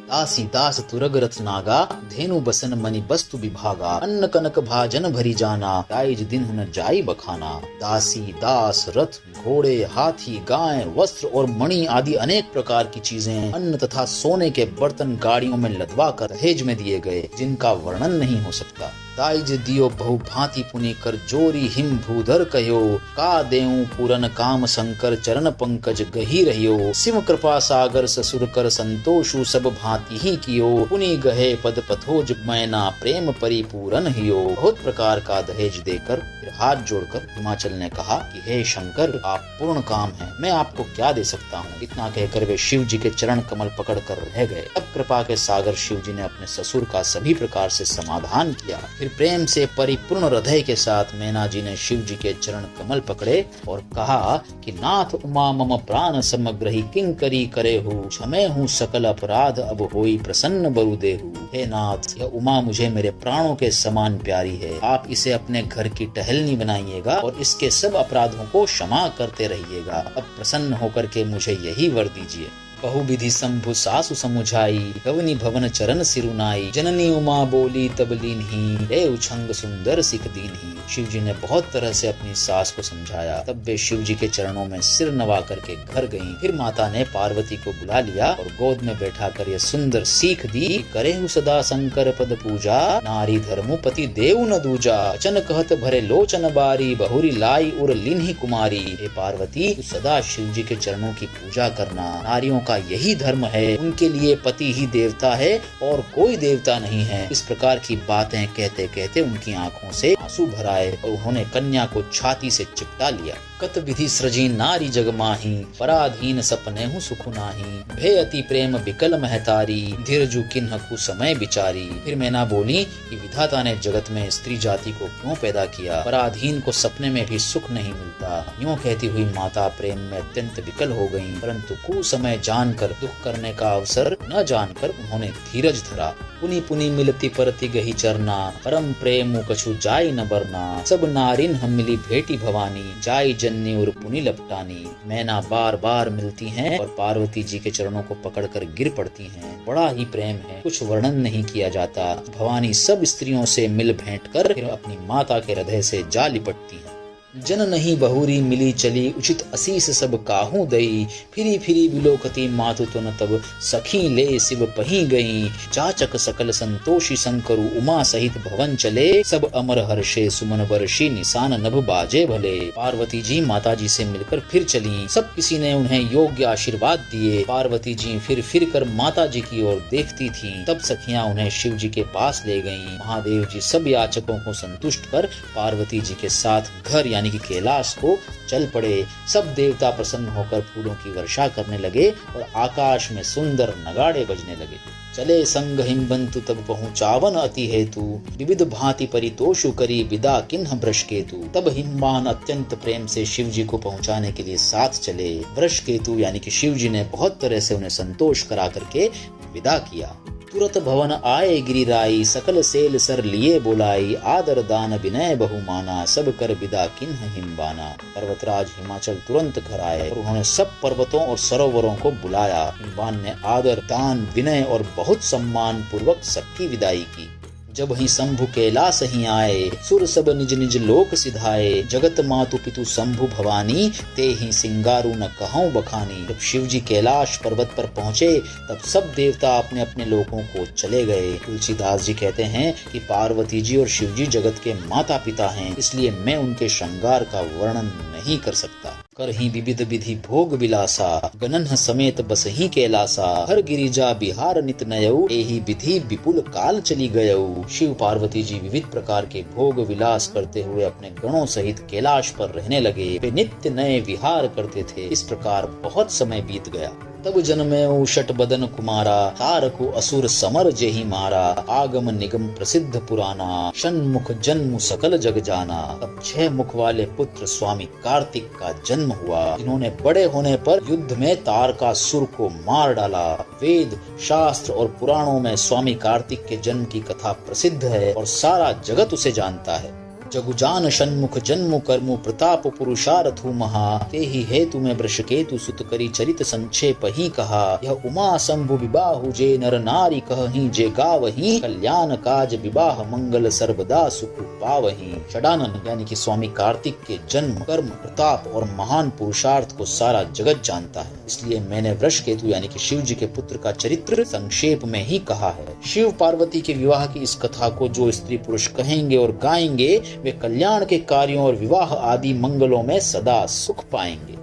दासी दास तुरग रथ नागा, धेनु बसन मणि वस्तु विभागा, अन्न कनक भाजन भरी जाना, दाइज दिन न जाई बखाना। दासी दास रथ घोड़े हाथी गाय वस्त्र और मणि आदि अनेक प्रकार की चीजें अन्न तथा सोने के बर्तन गाड़ियों में लदवा कर दहेज में दिए गए, जिनका वर्णन नहीं हो सकता। दाइज दियो बहु भांति पुनि कर जोरी हिम भूधर कहो, का देऊं पूरन काम शंकर चरण पंकज गही रहियो। शिव कृपा सागर ससुर कर संतोषु सब भांति ही कियो, पुनि गहे पद पथोज मैना प्रेम परिपूरन हियो। बहुत प्रकार का दहेज देकर फिर हाथ जोड़कर हिमाचल ने कहा कि हे शंकर, आप पूर्ण काम हैं, मैं आपको क्या दे सकता हूँ। इतना कहकर वे शिव जी के चरण कमल पकड़ कर रह गए। अब कृपा के सागर शिव जी ने अपने ससुर का सभी प्रकार से समाधान किया। फिर प्रेम से परिपूर्ण हृदय के साथ मैना जी ने शिव जी के चरण कमल पकड़े और कहा कि नाथ उमा मम प्राण समग्रही किंकरी करे हूँ, क्षमे हूँ सकल अपराध अब होई प्रसन्न बरु देहु। हे नाथ, यह उमा मुझे मेरे प्राणों के समान प्यारी है, आप इसे अपने घर की टहलनी बनाइएगा और इसके सब अपराधों को क्षमा करते रहिएगा। अब प्रसन्न होकर के मुझे यही वर दीजिए। बहुविधि शंभु सासु समुझाई, गवनी भवन चरण सिरुनाई, जननी उमा बोली तब लीन्ही, रे उछंग सुंदर सिख दीन्ही। शिव जी ने बहुत तरह से अपनी सास को समझाया। तब वे शिव जी के चरणों में सिर नवा करके घर गईं। फिर माता ने पार्वती को बुला लिया और गोद में बैठा कर यह सुंदर सीख दी, करेहु सदा शंकर पद पूजा, नारी धर्मु पति देव न दूजा। अचन कहत भरे लोचन बारी, बहुरी लाई उर लीन्ही कुमारी। हे पार्वती, तू सदा शिव जी के चरणों की पूजा करना, नारियों का यही धर्म है, उनके लिए पति ही देवता है और कोई देवता नहीं है। इस प्रकार की बातें कहते कहते उनकी आंखों से आंसू भर आए और उन्होंने कन्या को छाती से चिपटा लिया। कत विधि सृजी नारी जगमाही, पराधीन सपने हूँ सुख नाही, भे अति प्रेम विकल महतारी, धीरजु किन्ह कु समय बिचारी। फिर मैना बोली कि विधाता ने जगत में स्त्री जाति को क्यों पैदा किया, पराधीन को सपने में भी सुख नहीं मिलता। यूँ कहती हुई माता प्रेम में अत्यंत विकल हो गयी, परंतु कुसमय जानकर दुख करने का अवसर न जानकर उन्होंने धीरज धरा। पुनि पुनि मिलती परति गही चरना, परम प्रेम कछु जाय न बरना, सब नारिन हम मिली भेटी भवानी, जाय जन्नी और पुनि लपटानी। मैना बार बार मिलती हैं और पार्वती जी के चरणों को पकड़कर गिर पड़ती हैं। बड़ा ही प्रेम है, कुछ वर्णन नहीं किया जाता। भवानी सब स्त्रियों से मिल भेंट कर फिर अपनी माता के हृदय से जा लिपटती हैं। जन नहीं बहुरी मिली चली, उचित असीस सब काहू दई, फिरी फिरी बिलोकती मातु तुन तब, सखी ले शिव पही गई। जाचक सकल संतोषी शंकरु, उमा सहित भवन चले, सब अमर हर्षे सुमन वर्षी, निशान नभ बाजे भले। पार्वती जी माता जी से मिलकर फिर चली। सब किसी ने उन्हें योग्य आशीर्वाद दिए। पार्वती जी फिर कर माता जी की ओर देखती थी। तब सखियां उन्हें शिव जी के पास ले गईं। महादेव जी सब याचकों को संतुष्ट कर पार्वती जी के साथ घर यानी कि कैलाश को चल पड़े। सब देवता प्रसन्न होकर फूलों की वर्षा करने लगे और आकाश में सुंदर नगाड़े बजने लगे। चले संग हिमबंतु तब पहुँचावन अति हेतु, विविध भांति परितोषु करी, विदा किन्ह वृष केतु। तब हिमवान अत्यंत प्रेम से शिव जी को पहुँचाने के लिए साथ चले। वृष केतु यानी कि शिव जी ने बहुत तरह से उन्हें संतोष करा करके विदा किया। तुरत भवन आए गिरिराई, सकल सेल सर लिए बोलाई, आदर दान विनय बहुमाना, सब कर विदा किन्ह हिमबाना। पर्वतराज हिमाचल तुरंत घर आए और उन्होंने सब पर्वतों और सरोवरों को बुलाया। हिमवान ने आदर दान विनय और बहुत सम्मान पूर्वक सबकी विदाई की। जब ही शंभु कैलाश ही आए, सुर सब निज निज लोक सिधाए, जगत मातु पितु शंभु भवानी, ते ही सिंगारू न कहूं बखानी। जब शिव जी कैलाश पर्वत पर पहुँचे तब सब देवता अपने अपने लोकों को चले गए। तुलसीदास जी कहते हैं कि पार्वती जी और शिव जी जगत के माता पिता हैं, इसलिए मैं उनके श्रृंगार का वर्णन नहीं कर सकता। कर ही विविध विधि भोग विलासा, गणन समेत बस ही कैलासा, हर गिरिजा बिहार नित नयऊ, एही विधि विपुल काल चली गयऊ। शिव पार्वती जी विविध प्रकार के भोग विलास करते हुए अपने गणों सहित कैलाश पर रहने लगे। वे नित्य नए विहार करते थे। इस प्रकार बहुत समय बीत गया। तब जन्मेऊ षट बदन कुमारा, तारकु असुर समर जेहि मारा, आगम निगम प्रसिद्ध पुराना, षण्मुख जन्म सकल जग जाना। तब 6 मुख वाले पुत्र स्वामी कार्तिक का जन्म हुआ, जिन्होंने बड़े होने पर युद्ध में तारकासुर को मार डाला। वेद शास्त्र और पुराणों में स्वामी कार्तिक के जन्म की कथा प्रसिद्ध है और सारा जगत उसे जानता है। जगुजान षण्मुख जन्मु कर्मु प्रताप पुरुषारथु महा ते ही हेतु में वृषकेतु सुत करी चरित संक्षेप ही कहा। यह उमा शंभु विबाहु जे नर नारी कहहीं जे गावहीं कल्याण काज विवाह मंगल सर्वदा सुख पावहीं। षडानन यानी कि स्वामी कार्तिक के जन्म कर्म प्रताप और महान पुरुषार्थ को सारा जगत जानता है, इसलिए मैंने वृषकेतु यानी कि शिव जी के पुत्र का चरित्र संक्षेप में ही कहा है। शिव पार्वती के विवाह की इस कथा को जो स्त्री पुरुष कहेंगे और गाएंगे वे कल्याण के कार्यों और विवाह आदि मंगलों में सदा सुख पाएंगे।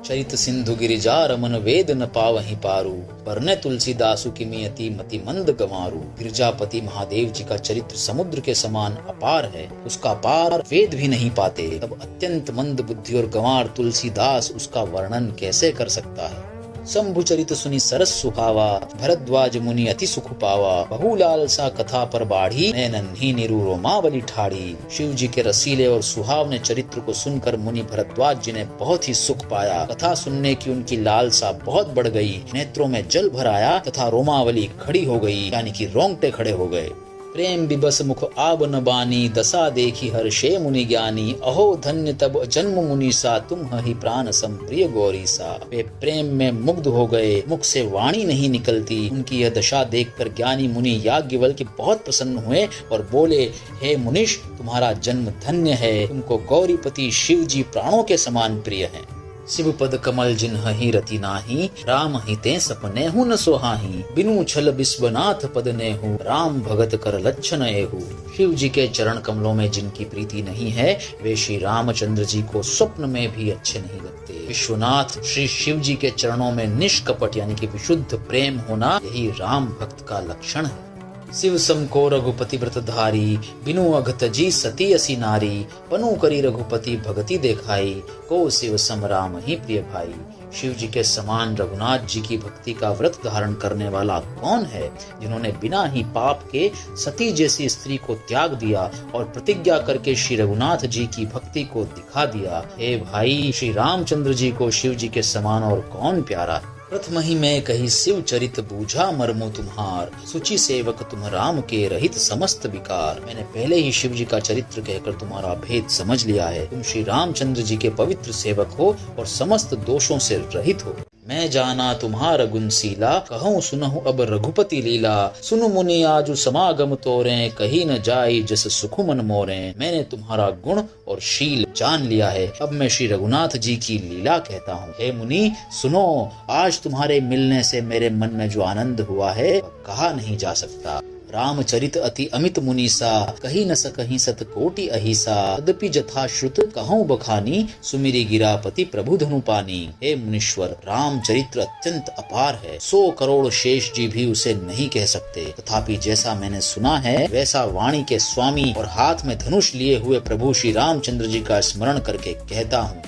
चरित सिंधु गिरिजा रमन वेद न पावहीं पारू परने तुलसीदासु किमियति मति मंद गंवारू। गिरिजापति महादेव जी का चरित्र समुद्र के समान अपार है, उसका पार वेद भी नहीं पाते, तब अत्यंत मंद बुद्धि और गंवार तुलसीदास उसका वर्णन कैसे कर सकता है। शंभु चरित सुनी सरस सुहावा भरद्वाज मुनि अति सुख पावा। बहुलाल सा कथा पर बाढ़ी नैनन्ही निरु रोमावली ठाड़ी। शिव जी के रसीले और सुहावने चरित्र को सुनकर मुनि भरद्वाज जी ने बहुत ही सुख पाया। कथा सुनने की उनकी लालसा बहुत बढ़ गई, नेत्रों में जल भर आया तथा रोमावली खड़ी हो गई यानी कि रोंगटे खड़े हो गए। प्रेम विबस मुख आब न बानी दशा देखी हर्षे मुनि ज्ञानी। अहो धन्य तब जन्म मुनि सा तुम ही प्राण संप्रिय गौरी सा। वे प्रेम में मुग्ध हो गए, मुख से वाणी नहीं निकलती। उनकी यह दशा देखकर ज्ञानी मुनि याज्ञवल्क्य बहुत प्रसन्न हुए और बोले, हे मुनीश तुम्हारा जन्म धन्य है, तुमको गौरीपति शिव जी प्राणों के समान प्रिय हैं। शिव पद कमल जिन्हि रति नाही राम ही ते सपने हूँ न सोहाही। बिनु छल विश्वनाथ पद ने हूँ राम भगत कर लक्षण एहू। शिव जी के चरण कमलों में जिनकी प्रीति नहीं है वे श्री रामचंद्र जी को स्वप्न में भी अच्छे नहीं लगते। विश्वनाथ श्री शिव जी के चरणों में निष्कपट यानी कि विशुद्ध प्रेम होना यही राम भक्त का लक्षण है। शिव सम को रघुपति व्रत धारी बिनु अघत जी सती असी नारी। पनु करी रघुपति भगति देखाई को शिव सम राम ही प्रिय भाई। शिव जी के समान रघुनाथ जी की भक्ति का व्रत धारण करने वाला कौन है, जिन्होंने बिना ही पाप के सती जैसी स्त्री को त्याग दिया और प्रतिज्ञा करके श्री रघुनाथ जी की भक्ति को दिखा दिया। हे भाई, श्री रामचंद्र जी को शिव जी के समान और कौन प्यारा। प्रथम ही मैं कही शिव चरित बूझा मर्मो तुम्हार। सुचि सेवक तुम राम के रहित समस्त विकार। मैंने पहले ही शिव जी का चरित्र कहकर तुम्हारा भेद समझ लिया है। तुम श्री रामचंद्र जी के पवित्र सेवक हो और समस्त दोषों से रहित हो। मैं जाना तुम्हारा गुणशीला कहूँ सुनहु अब रघुपति लीला। सुनु मुनि आजु समागम तोरे कही न जाई जस सुख मन मोरे। मैंने तुम्हारा गुण और शील जान लिया है, अब मैं श्री रघुनाथ जी की लीला कहता हूँ। हे मुनि सुनो, आज तुम्हारे मिलने से मेरे मन में जो आनंद हुआ है कहा नहीं जा सकता। रामचरित अति अमित मुनीसा कही न सकहीं सत कोटि अहिसा। तदपि जथाश्रुत कहूँ बखानी सुमिरी गिरापति प्रभु धनु पानी। हे मुनीश्वर, रामचरित्र अत्यंत अपार है, 100 करोड़ शेष जी भी उसे नहीं कह सकते। तथापि जैसा मैंने सुना है वैसा वाणी के स्वामी और हाथ में धनुष लिए हुए प्रभु श्री रामचंद्र जी का स्मरण करके कहता हूँ।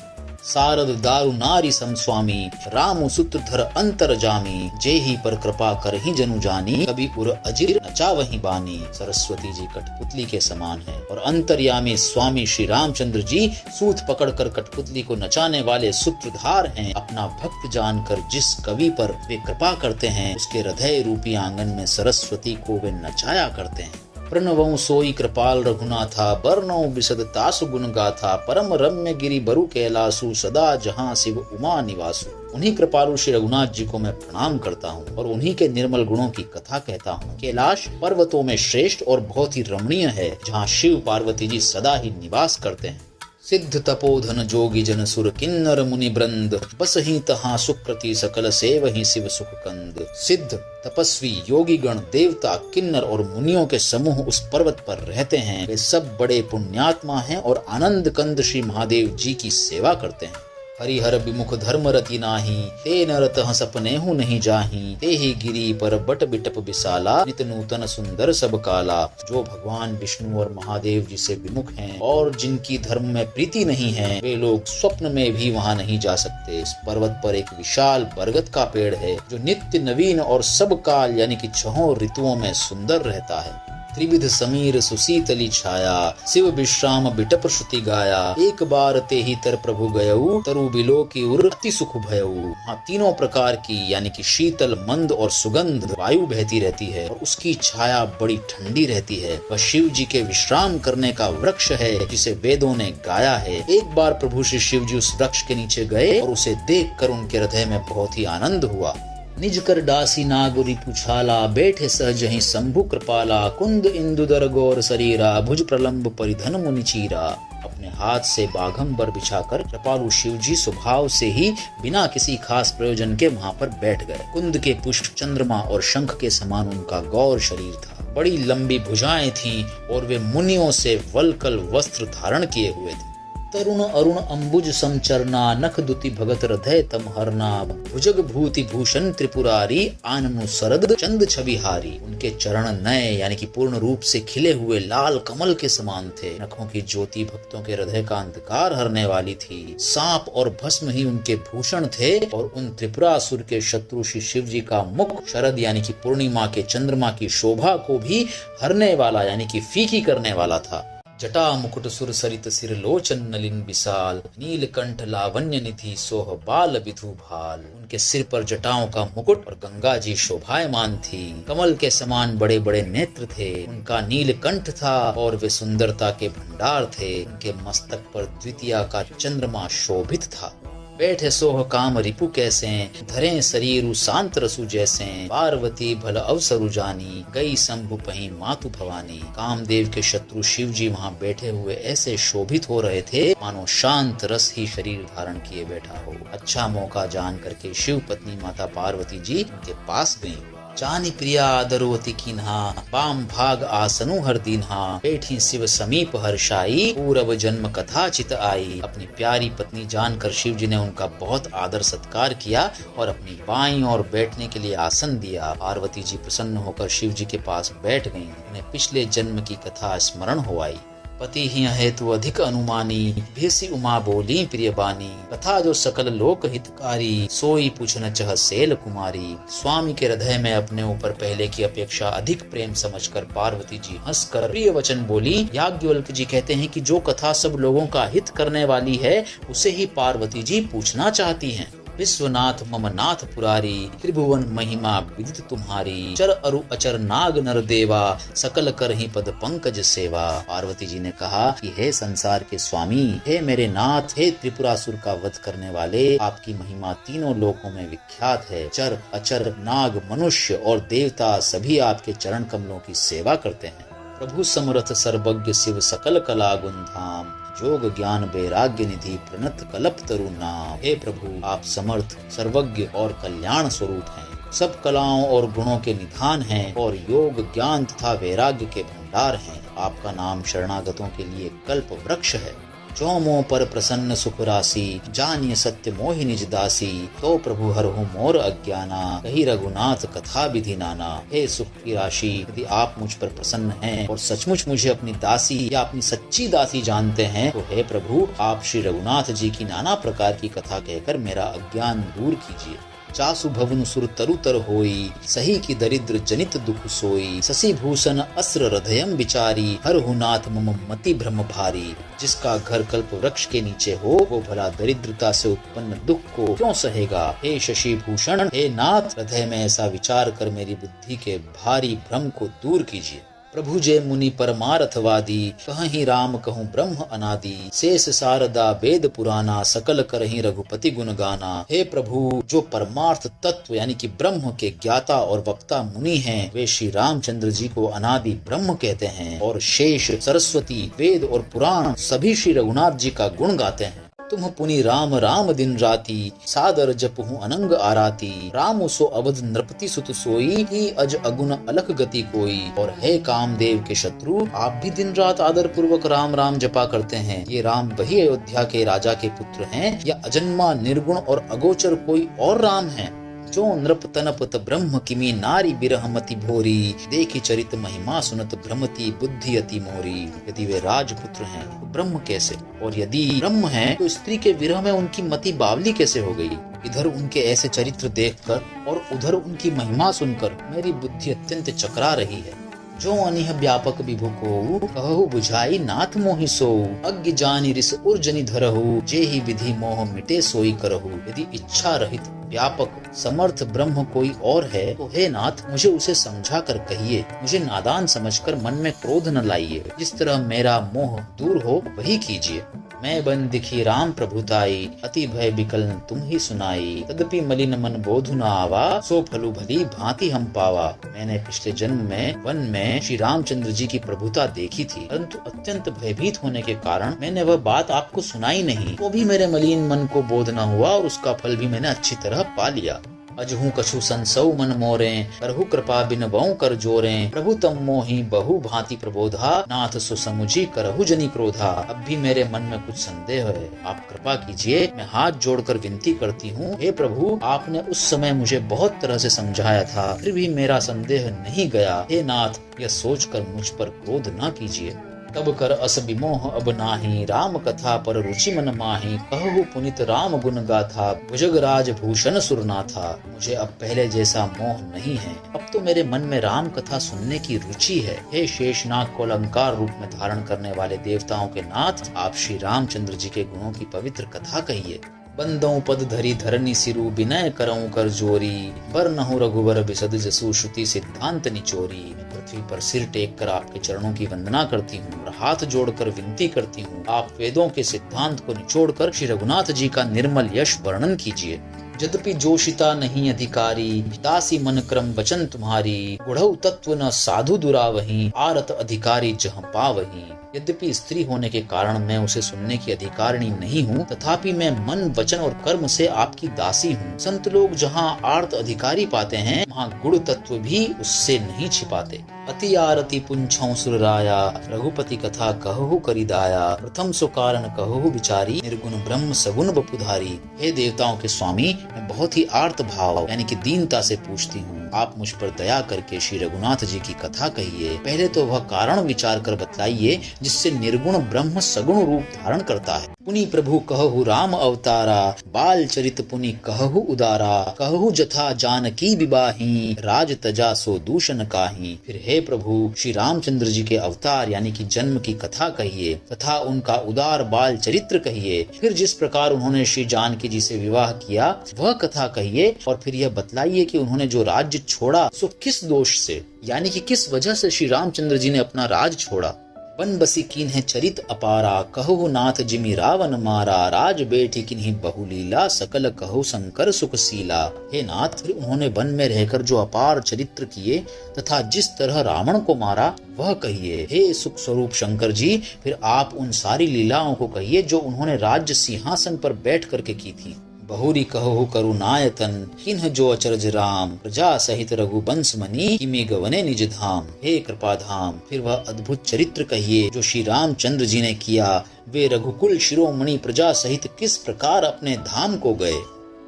सारद दारु नारी सम स्वामी रामु सूत्रधर अंतर जामी। जेहि पर कृपा कर ही जनु जानी कभी उर अजिर नचा वही बानी। सरस्वती जी कठपुतली के समान है और अंतर्यामी स्वामी श्री रामचंद्र जी सूत पकड़कर कठपुतली को नचाने वाले सूत्रधार हैं। अपना भक्त जानकर जिस कवि पर वे कृपा करते हैं उसके हृदय रूपी आंगन में सरस्वती को वे नचाया करते हैं। प्रणवं सोई कृपाल रघुनाथा बरनौ विशद तासु गुण गाथा। परम रम्य गिरि बरु कैलासु सदा जहाँ शिव उमा निवासु। उन्हीं कृपालु श्री रघुनाथ जी को मैं प्रणाम करता हूँ और उन्हीं के निर्मल गुणों की कथा कहता हूँ। कैलाश पर्वतों में श्रेष्ठ और बहुत ही रमणीय है, जहाँ शिव पार्वती जी सदा ही निवास करते हैं। सिद्ध तपोधन जोगी जन सुर किन्नर मुनि ब्रंद बस ही तहाँ सुकृति सकल सेव ही शिव सुख कंद। सिद्ध तपस्वी योगी गण देवता किन्नर और मुनियों के समूह उस पर्वत पर रहते हैं। वे सब बड़े पुण्यात्मा हैं और आनंद कंद श्री महादेव जी की सेवा करते हैं। हरिहर विमुख धर्म रति नाही ते नरत सपने हूँ नहीं जाही। ते ही गिरी पर बट बिटप विशाला नित नूतन सुंदर सब काला। जो भगवान विष्णु और महादेव जी से विमुख हैं और जिनकी धर्म में प्रीति नहीं है वे लोग स्वप्न में भी वहाँ नहीं जा सकते। इस पर्वत पर एक विशाल बरगद का पेड़ है जो नित्य नवीन और सब काल यानी कि 6 ऋतुओं में सुंदर रहता है। त्रिविध समीर सुशीतली छाया, शिव विश्राम बिटप श्रुति गाया, एक बार ते ही तर प्रभु गयऊ, तरु बिलो की उर अति सुख भयऊ। हाँ, तीनों प्रकार की यानी कि शीतल, मंद और सुगंध वायु बहती रहती है और उसकी छाया बड़ी ठंडी रहती है। वह शिव जी के विश्राम करने का वृक्ष है जिसे वेदों ने गाया है। एक बार प्रभु श्री शिव जी उस वृक्ष के नीचे गए और उसे देखकर उनके हृदय में बहुत ही आनंद हुआ। निज कर दासी नागुरी पुछाला, बैठे सहज ही शंभु कृपाला, कुंद इंदुदर गौर शरीरा, भुज प्रलंब परिधन मुनि चीरा। अपने हाथ से बाघंबर बिछाकर कृपालु शिवजी स्वभाव से ही बिना किसी खास प्रयोजन के वहाँ पर बैठ गए। कुंद के पुष्प, चंद्रमा और शंख के समान उनका गौर शरीर था। बड़ी लंबी भुजाएं थीं और वे मुनियों से वल्कल वस्त्र धारण किए हुए थे। तरुण अरुण अंबुज समचरना, नख दुति भगत हृदय तम हरना, भुजग भूति भूषण त्रिपुरारी, आननु सरद चंद छविहारी। उनके चरण नए यानी कि पूर्ण रूप से खिले हुए लाल कमल के समान थे। नखों की ज्योति भक्तों के हृदय का अंधकार हरने वाली थी। सांप और भस्म ही उनके भूषण थे और उन त्रिपुरासुर के शत्रु श्री शिव जी का मुख शरद यानी कि पूर्णिमा के चंद्रमा की शोभा को भी हरने वाला यानी कि फीकी करने वाला था। जटा मुकुट सुर सरित सिर लोचन नलिन विशाल, नीलकंठ लावण्य निधि सोह बाल विधु भाल। उनके सिर पर जटाओं का मुकुट और गंगा जी शोभायमान थी। कमल के समान बड़े बड़े नेत्र थे। उनका नीलकंठ था और वे सुंदरता के भंडार थे। उनके मस्तक पर द्वितीया का चंद्रमा शोभित था। बैठे सोह काम रिपु कैसे, धरे शरीरु शांत रसु जैसे, पार्वती भल अवसरु जानी, गई शंभु पही मातु भवानी। कामदेव के शत्रु शिव जी वहाँ बैठे हुए ऐसे शोभित हो रहे थे मानो शांत रस ही शरीर धारण किए बैठा हो। अच्छा मौका जान करके शिव पत्नी माता पार्वती जी उनके पास गयी। जानी प्रिया आदरवती कीन्हा, बाम भाग आसनु हर दीन्हा, बैठी शिव समीप हर्षाई, पूरब जन्म कथा चित आई। अपनी प्यारी पत्नी जानकर शिव जी ने उनका बहुत आदर सत्कार किया और अपनी बाईं ओर बैठने के लिए आसन दिया। पार्वती जी प्रसन्न होकर शिव जी के पास बैठ गईं। उन्हें पिछले जन्म की कथा स्मरण हो आई। पति ही हेतु अधिक अनुमानी, भेसी उमा बोली प्रिय बानी, कथा जो सकल लोक हितकारी, सोई पूछन चह सेल कुमारी। स्वामी के हृदय में अपने ऊपर पहले की अपेक्षा अधिक प्रेम समझकर पार्वती जी हंसकर प्रिय वचन बोली। याज्ञवल्क्य जी कहते हैं कि जो कथा सब लोगों का हित करने वाली है उसे ही पार्वती जी पूछना चाहती हैं। विश्वनाथ मम नाथ पुरारी, त्रिभुवन महिमा विदित तुम्हारी, चर अरु अचर नाग नर देवा, सकल कर ही पद पंकज सेवा। पार्वती जी ने कहा कि हे संसार के स्वामी, हे मेरे नाथ, हे त्रिपुरासुर का वध करने वाले, आपकी महिमा तीनों लोकों में विख्यात है। चर अचर नाग मनुष्य और देवता सभी आपके चरण कमलों की सेवा करते हैं। प्रभु समर्थ सर्वज्ञ शिव सकल कला गुण धाम, जोग ज्ञान वैराग्य निधि प्रणत कल्प तरु नाम। हे प्रभु, आप समर्थ, सर्वज्ञ और कल्याण स्वरूप हैं। सब कलाओं और गुणों के निधान हैं और योग ज्ञान तथा वैराग्य के भंडार हैं। आपका नाम शरणागतों के लिए कल्प वृक्ष है। जो मोह पर प्रसन्न सुख राशि, जानिए सत्य मोहि निज दासी, तो प्रभु हरहु मोर अज्ञाना, कही रघुनाथ कथा विधि नाना। हे सुख की राशि, यदि आप मुझ पर प्रसन्न हैं और सचमुच मुझे अपनी दासी या अपनी सच्ची दासी जानते हैं तो हे प्रभु, आप श्री रघुनाथ जी की नाना प्रकार की कथा कहकर मेरा अज्ञान दूर कीजिए। चासु भवन सुर तरु तर होई, सही की दरिद्र जनित दुख सोई, शशि भूषण अस्र हृदयम विचारी, हरहु नाथ मम मति भ्रम भारी। जिसका घर कल्प वृक्ष के नीचे हो वो भला दरिद्रता से उत्पन्न दुख को क्यों सहेगा। हे शशि भूषण, हे नाथ, हृदय में ऐसा विचार कर मेरी बुद्धि के भारी भ्रम को दूर कीजिए। प्रभु जय मुनि परमार्थवादी, कहहि राम कहूँ ब्रह्म अनादि, शेष शारदा वेद पुराना, सकल करहि रघुपति गुण गाना। हे प्रभु, जो परमार्थ तत्व यानी कि ब्रह्म के ज्ञाता और वक्ता मुनि हैं, वे श्री रामचंद्र जी को अनादि ब्रह्म कहते हैं और शेष, सरस्वती, वेद और पुराण सभी श्री रघुनाथ जी का गुण गाते हैं। तुम पुनि राम राम दिन राती, सादर जपहु अनंग आराती, राम सो अवध नृपति सुत सोई, ही अज अगुन अलख गति कोई। और हे कामदेव के शत्रु, आप भी दिन रात आदर पूर्वक राम राम जपा करते हैं। ये राम वही अयोध्या के राजा के पुत्र हैं या अजन्मा निर्गुण और अगोचर कोई और राम हैं? जो नृप तनपत ब्रह्म किमी, नारी बिरहमति भोरी, देखी चरित महिमा सुनत भ्रमति बुद्धि अति मोरी। यदि वे राजपुत्र हैं तो ब्रह्म कैसे, और यदि ब्रह्म हैं तो स्त्री के विरह में उनकी मति बावली कैसे हो गई। इधर उनके ऐसे चरित्र देखकर और उधर उनकी महिमा सुनकर मेरी बुद्धि अत्यंत चकरा रही है। जो अनिह व्यापक विभु को कहु बुझाई नाथ मोहि सोऊ। अज्ञ जानि रिस उर्जनि धरहु जेहि विधि मोह मिटे सोई करहु। यदि इच्छा रहित व्यापक समर्थ ब्रह्म कोई और है तो हे नाथ मुझे उसे समझा कर कहिए। मुझे नादान समझकर मन में क्रोध न लाइए। जिस तरह मेरा मोह दूर हो वही कीजिए। मैं बन दिखी राम प्रभुताई अति भय विकल तुम ही सुनाई। तदपि मलिन मन बोधु न आवा सो फलु भली भांति हम पावा। मैंने पिछले जन्म में वन में श्री रामचंद्र जी की प्रभुता देखी थी, परंतु अत्यंत भयभीत होने के कारण मैंने वह बात आपको सुनाई नहीं। तो भी मेरे मलिन मन को बोध न हुआ और उसका फल भी मैंने अच्छी तरह पा लिया। अजहू कछु संसौ मन मोरे करहु कृपा बिन बहु कर जोरे। प्रभु तम मोहि बहु भांति प्रबोधा नाथ सो समुझी करहु जनि क्रोधा। अब भी मेरे मन में कुछ संदेह है, आप कृपा कीजिए। मैं हाथ जोड़कर विनती करती हूँ, हे प्रभु आपने उस समय मुझे बहुत तरह से समझाया था, फिर भी मेरा संदेह नहीं गया। हे नाथ यह सोचकर मुझ पर क्रोध न कीजिए। तब कर अस विमोह अब नाही राम कथा पर रुचि मन माही। कहु पुनित राम गुण गाथा भुजगराज भूषण सुरनाथा। मुझे अब पहले जैसा मोह नहीं है, अब तो मेरे मन में राम कथा सुनने की रुचि है। हे शेषनाग को अलंकार रूप में धारण करने वाले देवताओं के नाथ, आप श्री रामचंद्र जी के गुणों की पवित्र कथा कहिए। बंदों पद धरी धरनी सिरु विनय करऊं कर जोरी। बर नहु रघुवर बिसद जसु श्रुति सिद्धांत निचोरी। पृथ्वी पर सिर टेक कर आपके चरणों की वंदना करती हूँ और हाथ जोड़कर विनती करती हूँ, आप वेदों के सिद्धांत को निचोड़कर श्री रघुनाथ जी का निर्मल यश वर्णन कीजिए। यद्यपि जोशिता नहीं अधिकारी दासी मन क्रम वचन तुम्हारी। गुढ़ऊ तत्व न साधु दुरावही आरत अधिकारी जहाँ पावही। यद्यपि स्त्री होने के कारण मैं उसे सुनने की अधिकारिणी नहीं हूँ, तथापि मैं मन वचन और कर्म से आपकी दासी हूँ। संत लोग जहाँ आर्त अधिकारी पाते हैं, वहाँ गुण तत्व भी उससे नहीं छिपाते। अति आरती पुंछौ सुरराया रघुपति कथा कहु करिदाया। प्रथम सो कारण कहु विचारी निर्गुण ब्रह्म सगुण बपुधारी। हे देवताओं के स्वामी, मैं बहुत ही आर्त भाव यानी कि दीनता से पूछती हूँ, आप मुझ पर दया करके श्री रघुनाथ जी की कथा कहिए। पहले तो वह कारण विचार कर बतलाइए जिससे निर्गुण ब्रह्म सगुण रूप धारण करता है। पुनि प्रभु कहु राम अवतारा बाल चरित पुनि कहु उदारा। कहु जथा जानकी विवाही राज तजा सो दूषण काहि। फिर हे प्रभु श्री रामचंद्र जी के अवतार यानी कि जन्म की कथा कहिए तथा उनका उदार बाल चरित्र कहिए। फिर जिस प्रकार उन्होंने श्री जानकी जी से विवाह किया वह कथा कहिए और फिर यह बतलाइए कि उन्होंने जो राज्य छोड़ा सो किस दोष से यानी कि किस वजह से श्री रामचंद्र जी ने अपना राज छोड़ा। वन बसी कीन्ह चरित अपारा कहु नाथ जिमि रावण मारा। राज बेटी किन्हीं बहुलीला सकल कहु शंकर सुखशीला। हे नाथ, फिर उन्होंने वन में रहकर जो अपार चरित्र किए तथा जिस तरह रावण को मारा वह कहिए। हे सुख स्वरूप शंकर जी, फिर आप उन सारी लीलाओं को कहिए जो उन्होंने राज्य सिंहासन पर बैठ करके की थी। बहुरी कहु करुणायतन किन्ह जो अचरज राम। प्रजा सहित रघुवंश मनी किमि गवने निज धाम। हे कृपा धाम, फिर वह अद्भुत चरित्र कहिए जो श्री रामचंद्र जी ने किया। वे रघुकुल शिरोमणि प्रजा सहित किस प्रकार अपने धाम को गए।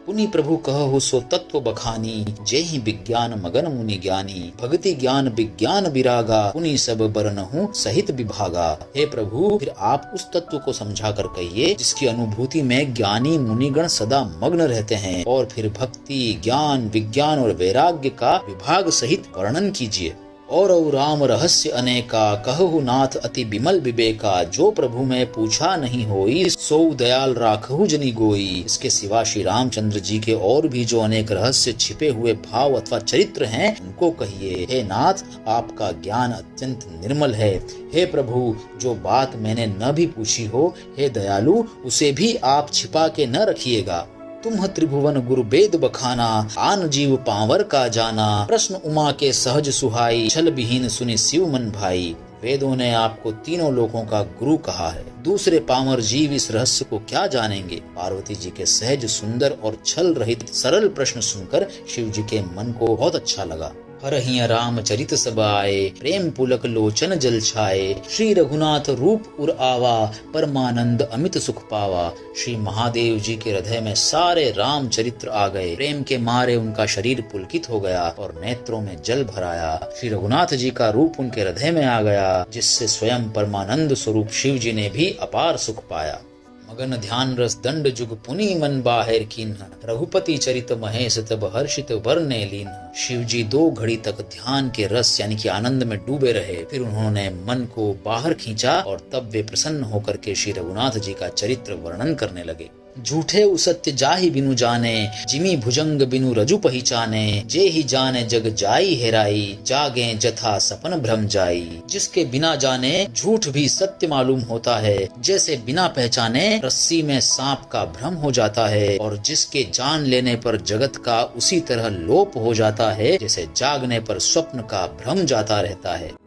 पुनि प्रभु कहु सो तत्व बखानी जेहि विज्ञान मगन मुनि ज्ञानी। भक्ति ज्ञान विज्ञान विरागा पुनि सब बरनहु सहित विभागा। हे प्रभु, फिर आप उस तत्व को समझा कर कहिए जिसकी अनुभूति में ज्ञानी मुनिगण सदा मग्न रहते हैं, और फिर भक्ति ज्ञान विज्ञान और वैराग्य का विभाग सहित वर्णन कीजिए। और राम रहस्य अनेका कहु नाथ अति विमल विवेका। जो प्रभु में पूछा नहीं होई सो दयाल राखहु जनि गोई। इसके सिवा श्री रामचंद्र जी के और भी जो अनेक रहस्य छिपे हुए भाव अथवा चरित्र हैं उनको कहिए। हे नाथ, आपका ज्ञान अत्यंत निर्मल है। हे प्रभु, जो बात मैंने न भी पूछी हो, हे दयालु, उसे भी आप छिपा के न रखिएगा। तुम त्रिभुवन गुरु वेद बखाना आन जीव पावर का जाना। प्रश्न उमा के सहज सुहाई छल विहीन सुनि शिव मन भाई। वेदों ने आपको तीनों लोकों का गुरु कहा है, दूसरे पामर जीव इस रहस्य को क्या जानेंगे। पार्वती जी के सहज सुंदर और छल रहित सरल प्रश्न सुनकर शिव जी के मन को बहुत अच्छा लगा। हरहिया राम चरित सब आए प्रेम पुलक लोचन जल छाए। श्री रघुनाथ रूप उर आवा परमानंद अमित सुख पावा। श्री महादेव जी के हृदय में सारे राम चरित्र आ गए। प्रेम के मारे उनका शरीर पुलकित हो गया और नेत्रों में जल भराया। श्री रघुनाथ जी का रूप उनके हृदय में आ गया, जिससे स्वयं परमानंद स्वरूप शिव जी ने भी अपार सुख पाया। मगन ध्यान रस दंड जुग पुनि मन बाहिर कीन्ह, रघुपति चरित महेश तब हर्षित वरने लीन्ह। शिव जी 2 घड़ी तक ध्यान के रस यानी कि आनंद में डूबे रहे। फिर उन्होंने मन को बाहर खींचा और तब वे प्रसन्न होकर के श्री रघुनाथ जी का चरित्र वर्णन करने लगे। झूठे उसत्य जाहि बिनु जाने, जिमी भुजंग बिनु रजु पहिचाने। जे ही जाने जग जाई हेराई, जागे जथा सपन भ्रम जाई। जिसके बिना जाने झूठ भी सत्य मालूम होता है, जैसे बिना पहचाने रस्सी में सांप का भ्रम हो जाता है। और जिसके जान लेने पर जगत का उसी तरह लोप हो जाता है, जैसे जागने पर स्वप्न का भ्रम जाता रहता है।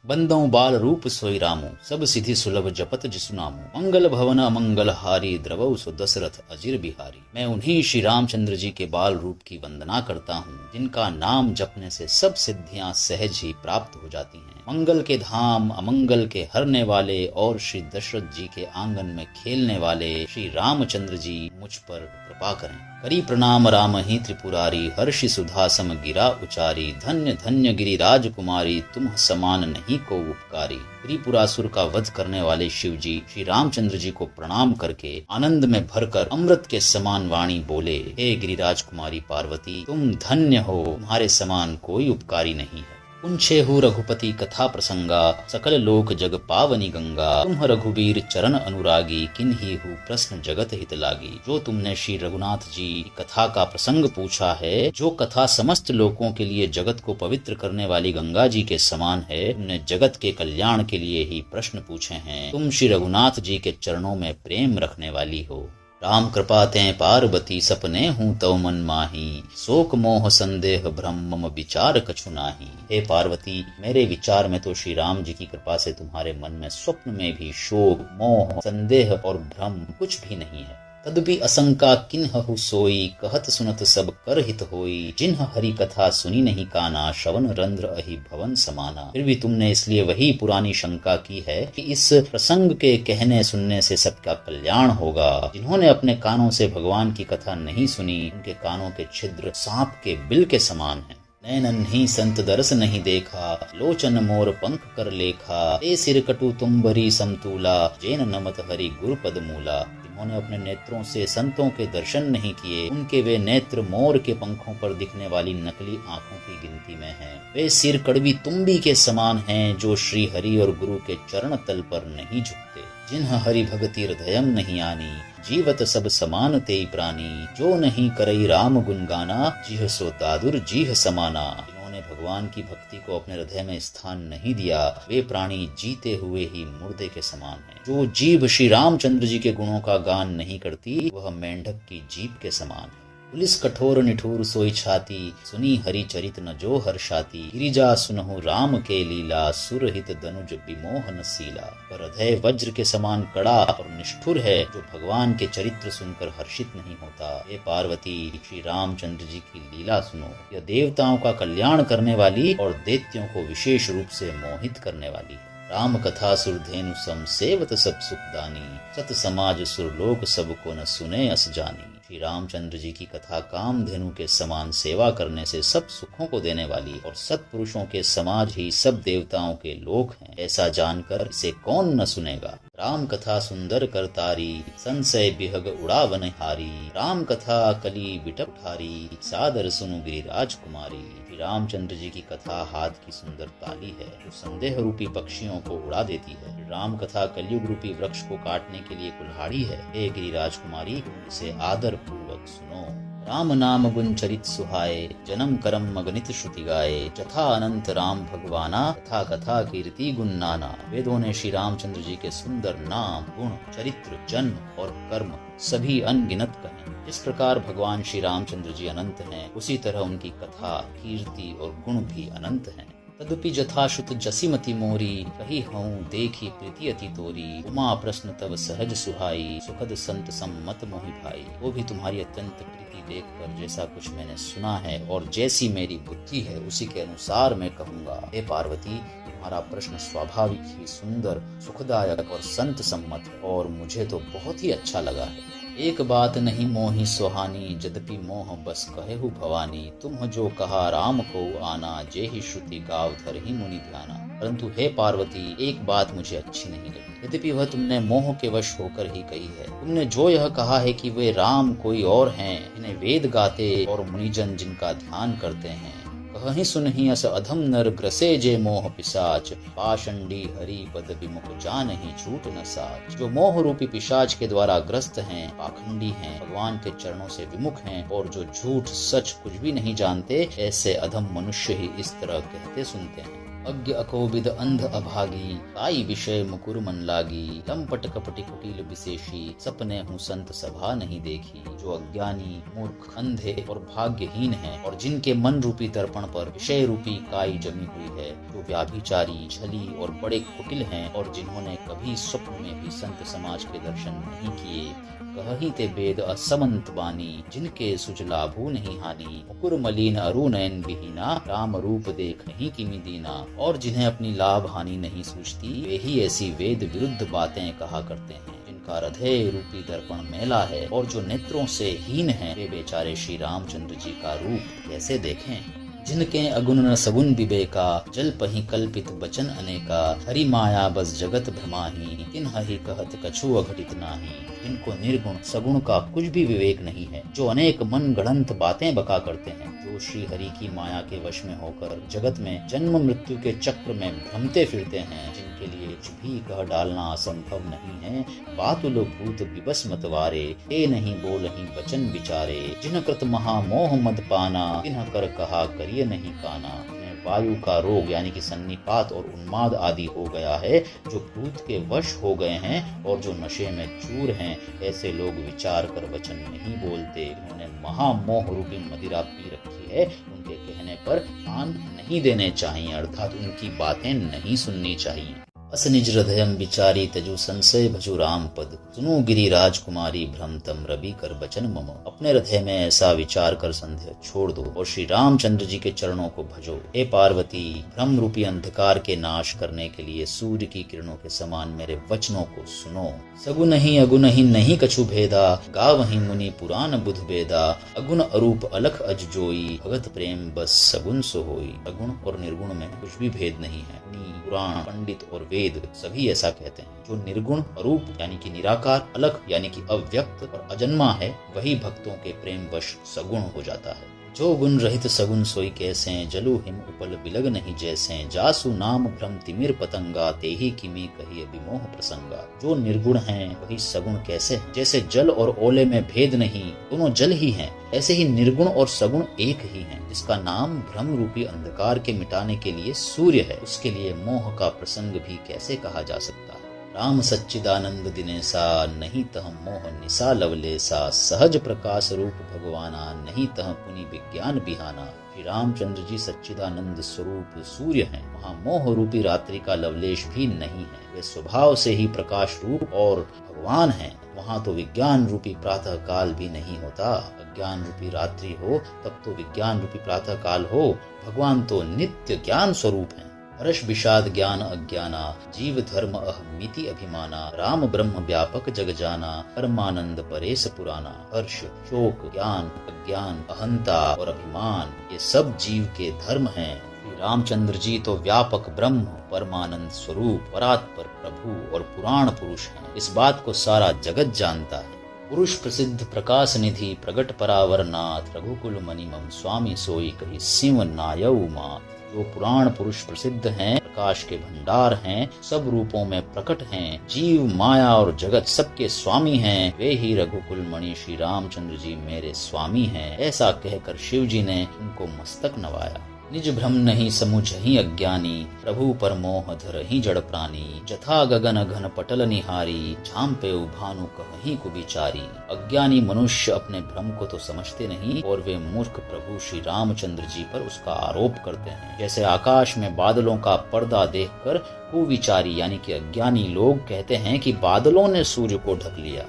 बंदों बाल रूप सोई रामो, सब सिद्धि सुलभ जपत जिसु नामो। मंगल भवन अमंगल हारी, द्रवौ सो दशरथ अजिर बिहारी। मैं उन्हीं श्री रामचंद्र जी के बाल रूप की वंदना करता हूँ, जिनका नाम जपने से सब सिद्धियां सहज ही प्राप्त हो जाती हैं। मंगल के धाम, अमंगल के हरने वाले और श्री दशरथ जी के आंगन में खेलने वाले श्री रामचंद्र जी मुझ पर कृपा करें। करी प्रणाम राम ही त्रिपुरारी, हर्षि सुधा सम गिरा उचारी। धन्य धन्य गिरि राजकुमारी, तुम समान नहीं को उपकारी। त्रिपुरासुर का वध करने वाले शिव जी श्री रामचंद्र जी को प्रणाम करके आनंद में भरकर अमृत के समान वाणी बोले, हे गिरिराज कुमारी पार्वती, तुम धन्य हो, तुम्हारे समान कोई उपकारी नहीं है। पुंछेहु रघुपति कथा प्रसंगा, सकल लोक जग पावनी गंगा। तुम रघुबीर चरण अनुरागी, किन्ही हु प्रश्न जगत हित लागी। जो तुमने श्री रघुनाथ जी कथा का प्रसंग पूछा है, जो कथा समस्त लोकों के लिए जगत को पवित्र करने वाली गंगा जी के समान है, तुमने जगत के कल्याण के लिए ही प्रश्न पूछे हैं। तुम श्री रघुनाथ जी के चरणों में प्रेम रखने वाली हो। राम कृपा तें पार्वती, सपने हूँ तव मन माही। शोक मोह संदेह भ्रम मम विचार कछु नाही। हे पार्वती, मेरे विचार में तो श्री राम जी की कृपा से तुम्हारे मन में स्वप्न में भी शोक मोह संदेह और भ्रम कुछ भी नहीं है। तदपि असंका किन्हु सोई, कहत सुनत सब कर हित होई। जिन्ह हरि कथा सुनी नहीं काना, श्रवण रंध्र अहि भवन समाना। फिर भी तुमने इसलिए वही पुरानी शंका की है कि इस प्रसंग के कहने सुनने से सबका कल्याण होगा। जिन्होंने अपने कानों से भगवान की कथा नहीं सुनी, उनके कानों के छिद्र सांप के बिल के समान हैं। नैनन ही संत दरस नहीं देखा, लोचन मोर पंख कर लेखा। ए सिर कटु तुम्बरी समतूला, जेन नमत हरि गुरु पद मूला। उन्होंने अपने नेत्रों से संतों के दर्शन नहीं किए, उनके वे नेत्र मोर के पंखों पर दिखने वाली नकली आंखों की गिनती में हैं। वे सिर कड़वी तुम्बी के समान हैं, जो श्री हरि और गुरु के चरण तल पर नहीं झुकते। जिन्ह हरि भगति हृदयम नहीं आनी, जीवत सब समान तेई प्राणी। जो नहीं करई राम गुण गाना, जिह सो दादुर जीह समाना। भगवान की भक्ति को अपने हृदय में स्थान नहीं दिया, वे प्राणी जीते हुए ही मुर्दे के समान हैं। जो जीभ श्री रामचंद्र जी के गुणों का गान नहीं करती, वह मेंढक की जीभ के समान है। पुलिस कठोर निठुर सोई छाती, सुनी हरि चरित न जो हर्षाती। गिरिजा सुनहु राम के लीला, सुरहित दनुज विमोहन सीला। पर हृदय वज्र के समान कड़ा और निष्ठुर है, जो भगवान के चरित्र सुनकर हर्षित नहीं होता। हे पार्वती, श्री रामचंद्र जी की लीला सुनो। यह देवताओं का कल्याण करने वाली और दैत्यों को विशेष रूप से मोहित करने वाली है। राम कथा सुरधेनु सम, सेवत सब सुखदानी। सत समाज सुरलोक सब को न सुने अस जानी। श्री रामचंद्र जी की कथा कामधेनु के समान सेवा करने से सब सुखों को देने वाली और सत्पुरुषों के समाज ही सब देवताओं के लोक हैं, ऐसा जानकर इसे कौन न सुनेगा। राम कथा सुंदर करतारी, संशय बिहग उड़ावन हारी। राम कथा कली बिटप ठारी, सादर सुनु गिरिराज कुमारी। श्री रामचंद्र जी की कथा हाथ की सुंदर ताली है, जो संदेह रूपी पक्षियों को उड़ा देती है। राम कथा कलयुग रूपी वृक्ष को काटने के लिए कुल्हाड़ी है। हे गिरिराज कुमारी, इसे आदर पूर्वक सुनो। राम नाम गुण चरित सुहाए, जन्म करम मगनित श्रुति गाए। जथा अनंत राम भगवाना, तथा कथा कीर्ति गुण नाना। वेदों ने श्री रामचंद्र जी के सुंदर नाम, गुण, चरित्र, जन्म और कर्म सभी अनगिनत कहे। जिस प्रकार भगवान श्री रामचंद्र जी अनंत हैं, उसी तरह उनकी कथा, कीर्ति और गुण भी अनंत हैं। तदुपि जथाश्रुत जसीमति मोरी, कही हूँ देखी प्रीति अति तोरी। उमा प्रश्न तब सहज सुहाई, सुखद संत सम्मत मोहि भाई। वो भी तुम्हारी अत्यंत प्रीति देखकर जैसा कुछ मैंने सुना है और जैसी मेरी बुद्धि है, उसी के अनुसार मैं कहूँगा। हे पार्वती, तुम्हारा प्रश्न स्वाभाविक ही सुंदर, सुखदायक और संत सम्मत है और मुझे तो बहुत ही अच्छा लगा है। एक बात नहीं मोहि सुहानी, यद्यपि मोह बस कहेहु भवानी। तुम जो कहा राम को आना, जेहि श्रुति गाव धरहि मुनि ध्याना। परंतु हे पार्वती, एक बात मुझे अच्छी नहीं लगी, यद्यपि वह तुमने मोह के वश होकर ही कही है। तुमने जो यह कहा है कि वे राम कोई और हैं, इन्हें वेद गाते और मुनिजन जिनका ध्यान करते हैं। कहीं सुनहि अस अधम नर, ग्रसे जे मोह पिशाच। पाषंडी हरि पद विमुख, जानहि झूठ न साच। जो मोह रूपी पिशाच के द्वारा ग्रस्त हैं, पाखंडी हैं, भगवान के चरणों से विमुख हैं और जो झूठ सच कुछ भी नहीं जानते, ऐसे अधम मनुष्य ही इस तरह कहते सुनते हैं। अज्ञ अकोविद अंध अभागी, ताई विषय मुकुर मन लागी। लंपट कपटी कुटिल विशेषी, सपने हूँ संत सभा नहीं देखी। जो अज्ञानी, मूर्ख, अंधे और भाग्यहीन हैं और जिनके मन रूपी दर्पण पर विषय रूपी काई जमी हुई है। जो व्याभिचारी, छली और बड़े कुटिल हैं और जिन्होंने कभी स्वप्न में भी संत समाज के दर्शन नहीं किए। कहीं ते वेद असमंत बानी, जिनके सुज लाभू नहीं हानि। मुकुर मलिन अरु नयन विहीना, राम रूप देख नहीं किमि दीना। और जिन्हें अपनी लाभ हानि नहीं सूझती, वे ही ऐसी वेद विरुद्ध बातें कहा करते हैं। जिनका हृदय रूपी दर्पण मैला है और जो नेत्रों से हीन है, वे बेचारे श्री रामचंद्र जी का रूप कैसे देखें। जिनके अगुण न सगुन विवेका, जल पही कल्पित बचन अनेका। हरि माया बस जगत भ्रमाही, तिन्हि कहत कछु अघटित नाही। जिनको निर्गुण सगुण का कुछ भी विवेक नहीं है, जो अनेक मन गढ़ंत बातें बका करते हैं, जो श्री हरि की माया के वश में होकर जगत में जन्म मृत्यु के चक्र में भ्रमते फिरते हैं, जिनके लिए कुछ भी कह डालना असंभव नहीं है। बातुल भूत विबस मतवारे, ते नहीं बोलहि वचन विचारे। जिन कृत महामोह मद पाना, तिन्ह कर कहा करिय नहीं काना। वायु का रोग यानी कि सन्निपात और उन्माद आदि हो गया है, जो भूत के वश हो गए हैं और जो नशे में चूर हैं, ऐसे लोग विचार कर वचन नहीं बोलते। उन्होंने महामोह रूपी मदिरा पी रखी है, उनके कहने पर कान नहीं देने चाहिए, अर्थात उनकी बातें नहीं सुननी चाहिए। अस निज हृदयम विचारी, तजु संशय भजु राम पद। सुनो गिरी राजकुमारी, भ्रम तम रवि कर बचन मम। अपने हृदय में ऐसा विचार कर संदेह छोड़ दो और श्री रामचंद्र जी के चरणों को भजो। हे पार्वती, भ्रम रूपी अंधकार के नाश करने के लिए सूर्य की किरणों के समान मेरे वचनों को सुनो। सगुन ही अगुन ही नहीं कछु भेदा, गावहि मुनि पुराण बुध वेदा। अगुण अरूप अलख अज जोई, भगत प्रेम बस सगुन सो होई। अगुण और निर्गुण में कुछ भी भेद नहीं है। पुराण, पंडित और वेद सभी ऐसा कहते हैं। जो निर्गुण अरूप यानी कि निराकार, अलख यानी कि अव्यक्त और अजन्मा है, वही भक्तों के प्रेम वश सगुण हो जाता है। जो गुण रहित सगुन सोई कैसे, जलु हिम उपल बिलग नहीं जैसे। जासु नाम भ्रम तिमिर पतंगा, तेहि किमी कहिए विमोह प्रसंगा। जो निर्गुण हैं वही सगुण कैसे हैं? जैसे जल और ओले में भेद नहीं, दोनों जल ही हैं, ऐसे ही निर्गुण और सगुण एक ही हैं। जिसका नाम भ्रम रूपी अंधकार के मिटाने के लिए सूर्य है, उसके लिए मोह का प्रसंग भी कैसे कहा जा सकता है। राम सच्चिदानंद दिनेसा, नहीं तह मोह निशा लवलेसा। सहज प्रकाश रूप भगवाना, नहीं तह पुनि विज्ञान बिहाना। श्री रामचंद्र जी सच्चिदानंद स्वरूप सूर्य हैं, वहाँ मोह रूपी रात्रि का लवलेश भी नहीं है। वे स्वभाव से ही प्रकाश रूप और भगवान हैं। वहाँ तो विज्ञान रूपी प्रातः काल भी नहीं होता। अज्ञान रूपी रात्रि हो तब तो विज्ञान रूपी प्रातः काल हो। भगवान तो नित्य ज्ञान स्वरूप हैं। हर्ष विषाद ज्ञान अज्ञाना, जीव धर्म अहमिति अभिमाना। राम ब्रह्म व्यापक जग जाना, परमानंद परेश पुराना। हर्ष, शोक, ज्ञान, अज्ञान, अहंता और अभिमान, ये सब जीव के धर्म हैं। श्री रामचंद्र जी तो व्यापक ब्रह्म, परमानंद स्वरूप, परात्पर प्रभु और पुराण पुरुष हैं। इस बात को सारा जगत जानता है। पुरुष प्रसिद्ध प्रकाश निधि, प्रगट परावर नाथ। रघुकुल मणि मम स्वामी सोई, कही सिंह नायऊ मात। जो पुराण पुरुष प्रसिद्ध हैं, प्रकाश के भंडार हैं, सब रूपों में प्रकट हैं, जीव माया और जगत सबके स्वामी हैं, वे ही रघुकुल मणि श्री रामचंद्र जी मेरे स्वामी हैं। ऐसा कहकर शिव जी ने उनको मस्तक नवाया। निज भ्रम नहीं समुझहि अज्ञानी, प्रभु पर मोह धरहि जड़ प्राणी। जथा गगन घन पटल निहारी, झांपे भानु कहहि कुविचारी। अज्ञानी मनुष्य अपने भ्रम को तो समझते नहीं और वे मूर्ख प्रभु श्री रामचंद्र जी पर उसका आरोप करते हैं। जैसे आकाश में बादलों का पर्दा देखकर कुविचारी यानी कि अज्ञानी लोग कहते हैं कि बादलों ने सूर्य को ढक लिया।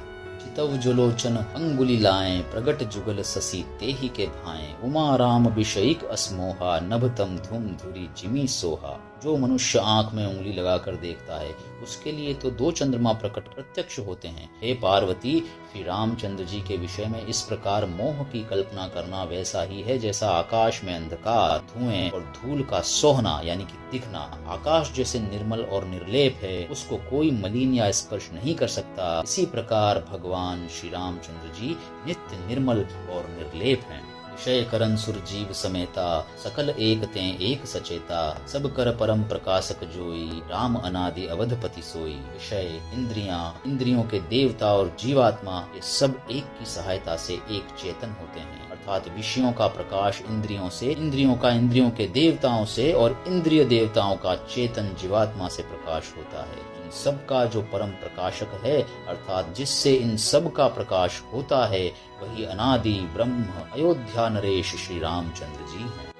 तव जुलोचन अंगुली लाएं, प्रगट जुगल ससी तेहि के भाएं। उमा राम विषयिक असमोहा, नभ तम धूम धुरी जिमी सोहा। जो मनुष्य आंख में उंगली लगाकर देखता है उसके लिए तो 2 चंद्रमा प्रकट प्रत्यक्ष होते हैं। हे पार्वती, श्री रामचंद्र जी के विषय में इस प्रकार मोह की कल्पना करना वैसा ही है जैसा आकाश में अंधकार, धुएं और धूल का सोहना यानी कि दिखना। आकाश जैसे निर्मल और निर्लेप है, उसको कोई मलिन या स्पर्श नहीं कर सकता, इसी प्रकार भगवान श्री रामचंद्र जी नित्य निर्मल और निर्लेप हैं। विषय करन सुर जीव समेता, सकल एक ते एक सचेता, सब कर परम प्रकाशक जोई, राम अनादि अवधपति सोई। विषय, इंद्रियों के देवता और जीवात्मा ये सब एक की सहायता से एक चेतन होते हैं, अर्थात विषयों का प्रकाश इंद्रियों से, इंद्रियों का इंद्रियों के देवताओं से और इंद्रिय देवताओं का चेतन जीवात्मा से प्रकाश होता है। इन सब का जो परम प्रकाशक है, अर्थात जिससे इन सब का प्रकाश होता है, वही अनादि ब्रह्म अयोध्या नरेश श्री रामचंद्र जी हैं।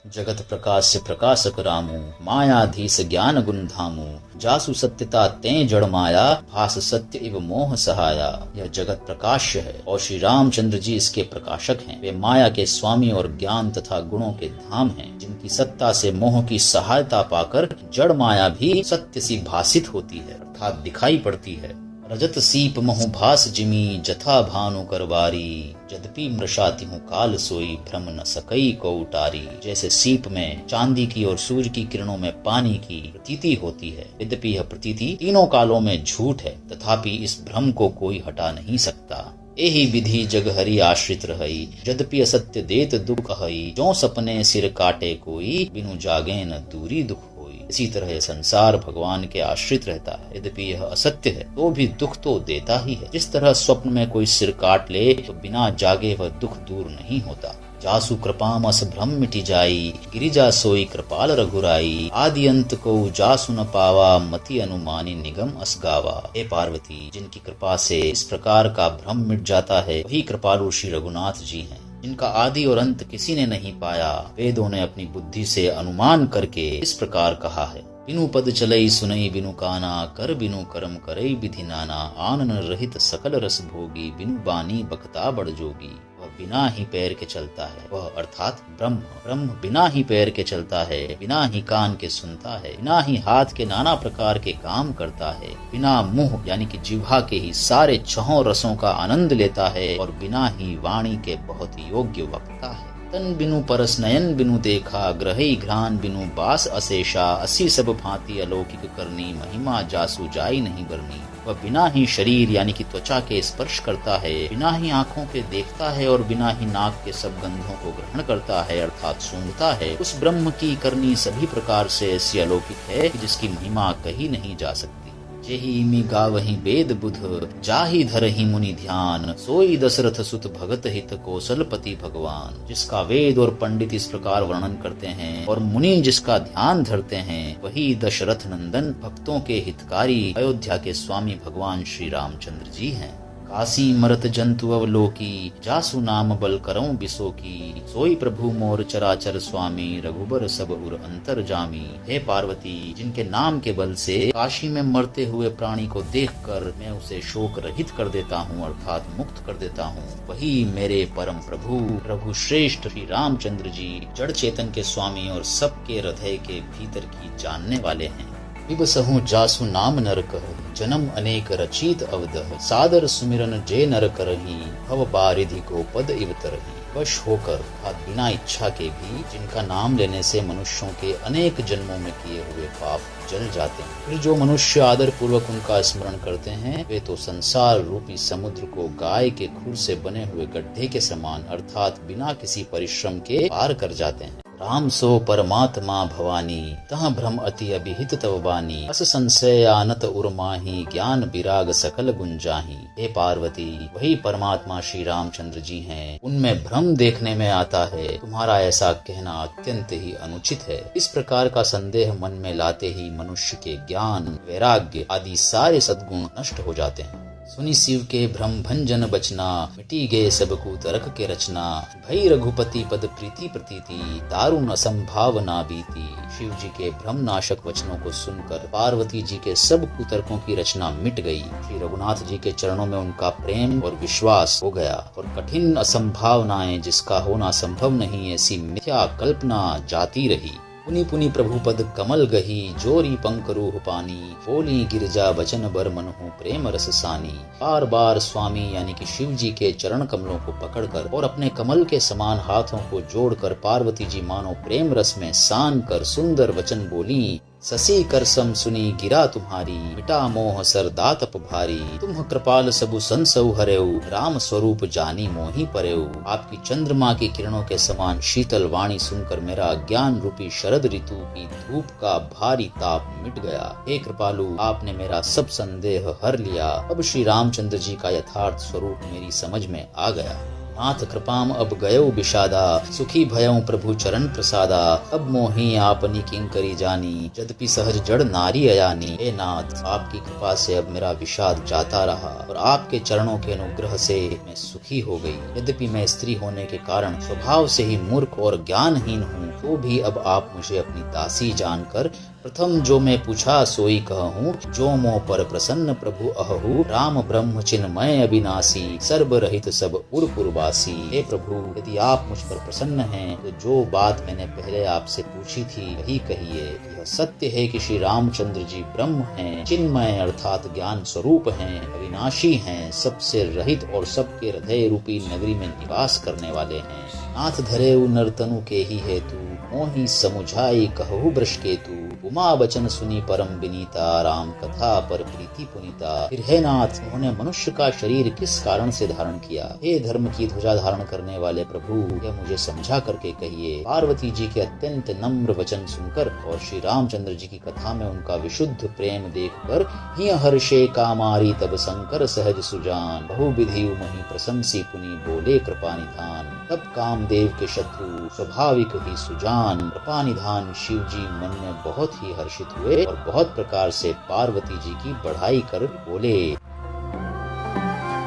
जगत प्रकाश से प्रकाशक रामू, मायाधीश ज्ञान गुण धामू, जासु सत्यता तें जड़ माया, भास सत्य इव मोह सहाया। यह जगत प्रकाश्य है और श्री रामचंद्र जी इसके प्रकाशक हैं। वे माया के स्वामी और ज्ञान तथा गुणों के धाम हैं, जिनकी सत्ता से मोह की सहायता पाकर जड़ माया भी सत्य सी भासित होती है, अर्थात दिखाई पड़ती है। रजत सीप महु भास जिमी, जथा भानु करवारी, यद्यपि मृषाति हूँ काल सोई, भ्रम न सकई को उतारी। जैसे सीप में चांदी की और सूर्य की किरणों में पानी की प्रतीति होती है, यद्यपि यह प्रतीति तीनों कालों में झूठ है, तथापि इस भ्रम को कोई हटा नहीं सकता। एहि विधि जग हरि आश्रित रही, यद्यपि असत्य देत दुख हई, जो सपने सिर काटे कोई, बिनु जागे न दूरी दुख। इसी तरह यह संसार भगवान के आश्रित रहता है, यद्यपि यह असत्य है तो भी दुख तो देता ही है। जिस तरह स्वप्न में कोई सिर काट ले तो बिना जागे वह दुख दूर नहीं होता। जासु कृपामस भ्रम मिटि जाई, गिरिजा सोई कृपाल रघुराई, आदि अंत को जासु न पावा, मति अनुमानी निगम अस गावा। हे पार्वती, जिनकी कृपा से इस प्रकार का भ्रम मिट जाता है, वही कृपालु श्री रघुनाथ जी हैं, जिनका आदि और अंत किसी ने नहीं पाया। वेदों ने अपनी बुद्धि से अनुमान करके इस प्रकार कहा है, बिनु पद चलई सुनई बिनु काना, कर बिनु कर्म करई विधि नाना, आनन रहित सकल रस भोगी, बिनु बानी बखता बड़ जोगी। वह बिना ही पैर के चलता है, वह अर्थात ब्रह्म बिना ही पैर के चलता है, बिना ही कान के सुनता है, बिना ही हाथ के नाना प्रकार के काम करता है, बिना मुंह यानी कि जिह्वा के ही सारे छहों रसों का आनंद लेता है और बिना ही वाणी के बहुत योग्य वक्ता है। तन बिनु परस नयन बिनु देखा, ग्रही घ्राण बिनु बास अशेषा, असी सब भांति अलौकिक करनी, महिमा जासु जाई नहीं बरनी। वह बिना ही शरीर यानी कि त्वचा के स्पर्श करता है, बिना ही आँखों के देखता है और बिना ही नाक के सब गंधों को ग्रहण करता है, अर्थात सूंघता है। उस ब्रह्म की करनी सभी प्रकार से ऐसी अलौकिक है कि जिसकी महिमा कही नहीं जा सकती। जेहि इमि गावहि वेद बुध, जाहि धरहि मुनि ध्यान, सोई दशरथ सुत भगत हित, कौशलपति भगवान। जिसका वेद और पंडित इस प्रकार वर्णन करते हैं और मुनि जिसका ध्यान धरते हैं, वही दशरथ नंदन भक्तों के हितकारी अयोध्या के स्वामी भगवान श्री रामचंद्र जी हैं। काशी मरत जंतु अवलोकी, जासु नाम बल करऊं बिसोकी, सोई प्रभु मोर चराचर स्वामी, रघुबर सब उर अंतर जामी। हे पार्वती, जिनके नाम के बल से काशी में मरते हुए प्राणी को देखकर मैं उसे शोक रहित कर देता हूँ, अर्थात मुक्त कर देता हूँ, वही मेरे परम प्रभु प्रभु श्रेष्ठ श्री रामचंद्र जी जड़ चेतन के स्वामी और सबके हृदय के भीतर की जानने वाले हैं। विबसहु जासु नाम नर कह, जन्म अनेक रचित अवदह, सादर सुमिरन जे नर करही, भव बारिधि को पद इव तरही। वश होकर बिना इच्छा के भी जिनका नाम लेने से मनुष्यों के अनेक जन्मों में किए हुए पाप जल जाते हैं। फिर जो मनुष्य आदर पूर्वक उनका स्मरण करते हैं, वे तो संसार रूपी समुद्र को गाय के खुर से बने हुए गड्ढे के समान, अर्थात बिना किसी परिश्रम के पार कर जाते हैं। राम सो परमात्मा भवानी, तह भ्रम अति अभिहित तव बानी, अस संशय आनत उर्माही, ज्ञान विराग सकल गुंजाही। हे पार्वती, वही परमात्मा श्री रामचंद्र जी हैं। उनमें भ्रम देखने में आता है, तुम्हारा ऐसा कहना अत्यंत ही अनुचित है। इस प्रकार का संदेह मन में लाते ही मनुष्य के ज्ञान, वैराग्य आदि सारे सद्गुण नष्ट हो जाते हैं। सुनि शिव के भ्रम भंजन बचना, मिटी गए सब कुतर्क के रचना, भई रघुपति पद प्रीति प्रतीति, दारुण असंभावना बीती। शिव जी के भ्रम नाशक वचनों को सुनकर पार्वती जी के सब कुतर्कों की रचना मिट गई। श्री रघुनाथ जी के चरणों में उनका प्रेम और विश्वास हो गया और कठिन असंभावनाएं जिसका होना संभव नहीं ऐसी मिथ्या कल्पना जाती रही। पुनि पुनि प्रभु पद कमल गही, जोरी पंख रूह पानी, बोली गिरजा बचन बर मनहु प्रेम रस सानी। बार बार स्वामी यानी कि शिव जी के चरण कमलों को पकड़कर और अपने कमल के समान हाथों को जोड़कर पार्वती जी मानो प्रेम रस में सान कर सुंदर वचन बोली। ससी कर सम सुनी गिरा तुम्हारी, मिटा मोह सर दातप भारी। तुम कृपाल सबु संसौ हरेऊ, राम स्वरूप जानी मोही परेऊ। आपकी चंद्रमा की किरणों के समान शीतल वाणी सुनकर मेरा अज्ञान रूपी शरद ऋतु की धूप का भारी ताप मिट गया। हे कृपालु, आपने मेरा सब संदेह हर लिया। अब श्री रामचंद्र जी का यथार्थ स्वरूप मेरी समझ में आ गया। नाथ कृपाम अब गयो विषादा, सुखी भयऊ प्रभु चरण प्रसादा। अब मोही आपनी किंकरी जानी, यद्यपि सहज जड़ नारी अयानी। हे नाथ, आपकी कृपा से अब मेरा विषाद जाता रहा और आपके चरणों के अनुग्रह से मैं सुखी हो गई। यद्यपि मैं स्त्री होने के कारण स्वभाव से ही मूर्ख और ज्ञानहीन हूँ, तो भी अब आप मुझे अपनी दासी जानकर प्रथम जो मैं पूछा सोई कहूँ। जो मोह पर प्रसन्न प्रभु अहु, राम ब्रह्म चिन्मय अविनाशी। सर्व रहित सब उर पुरवासी। हे प्रभु, यदि आप मुझ पर प्रसन्न हैं तो जो बात मैंने पहले आपसे पूछी थी वही कहिए। यह सत्य है कि श्री रामचंद्र जी ब्रह्म हैं, चिन्मय अर्थात ज्ञान स्वरूप हैं, अविनाशी हैं, सबसे रहित और सबके हृदय रूपी नगरी में निवास करने वाले हैं। नाथ धरेउ नर्तनु के ही हेतु, मोहि समुझाई कहु ब्रश केतु। उमा बचन सुनी परम विनीता, राम कथा पर प्रीति पुनीता। फिर हे नाथ, उन्होंने मनुष्य का शरीर किस कारण से धारण किया? हे धर्म की ध्वजा धारण करने वाले प्रभु, यह मुझे समझा करके कहिए। पार्वती जी के अत्यंत नम्र वचन सुनकर और श्री रामचंद्र जी की कथा में उनका विशुद्ध प्रेम देखकर हिय हर्षे कामारी तब शंकर सहज सुजान। बहु विधि मही प्रशंसी पुनि बोले कृपा निधान। तब कामदेव के शत्रु स्वाभाविक ही सुजान। कृपा निधान शिव जी मन में बहुत ही हर्षित हुए और बहुत प्रकार से पार्वती जी की बढ़ाई कर बोले।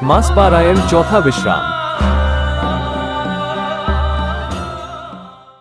मास पारायण चौथा विश्राम।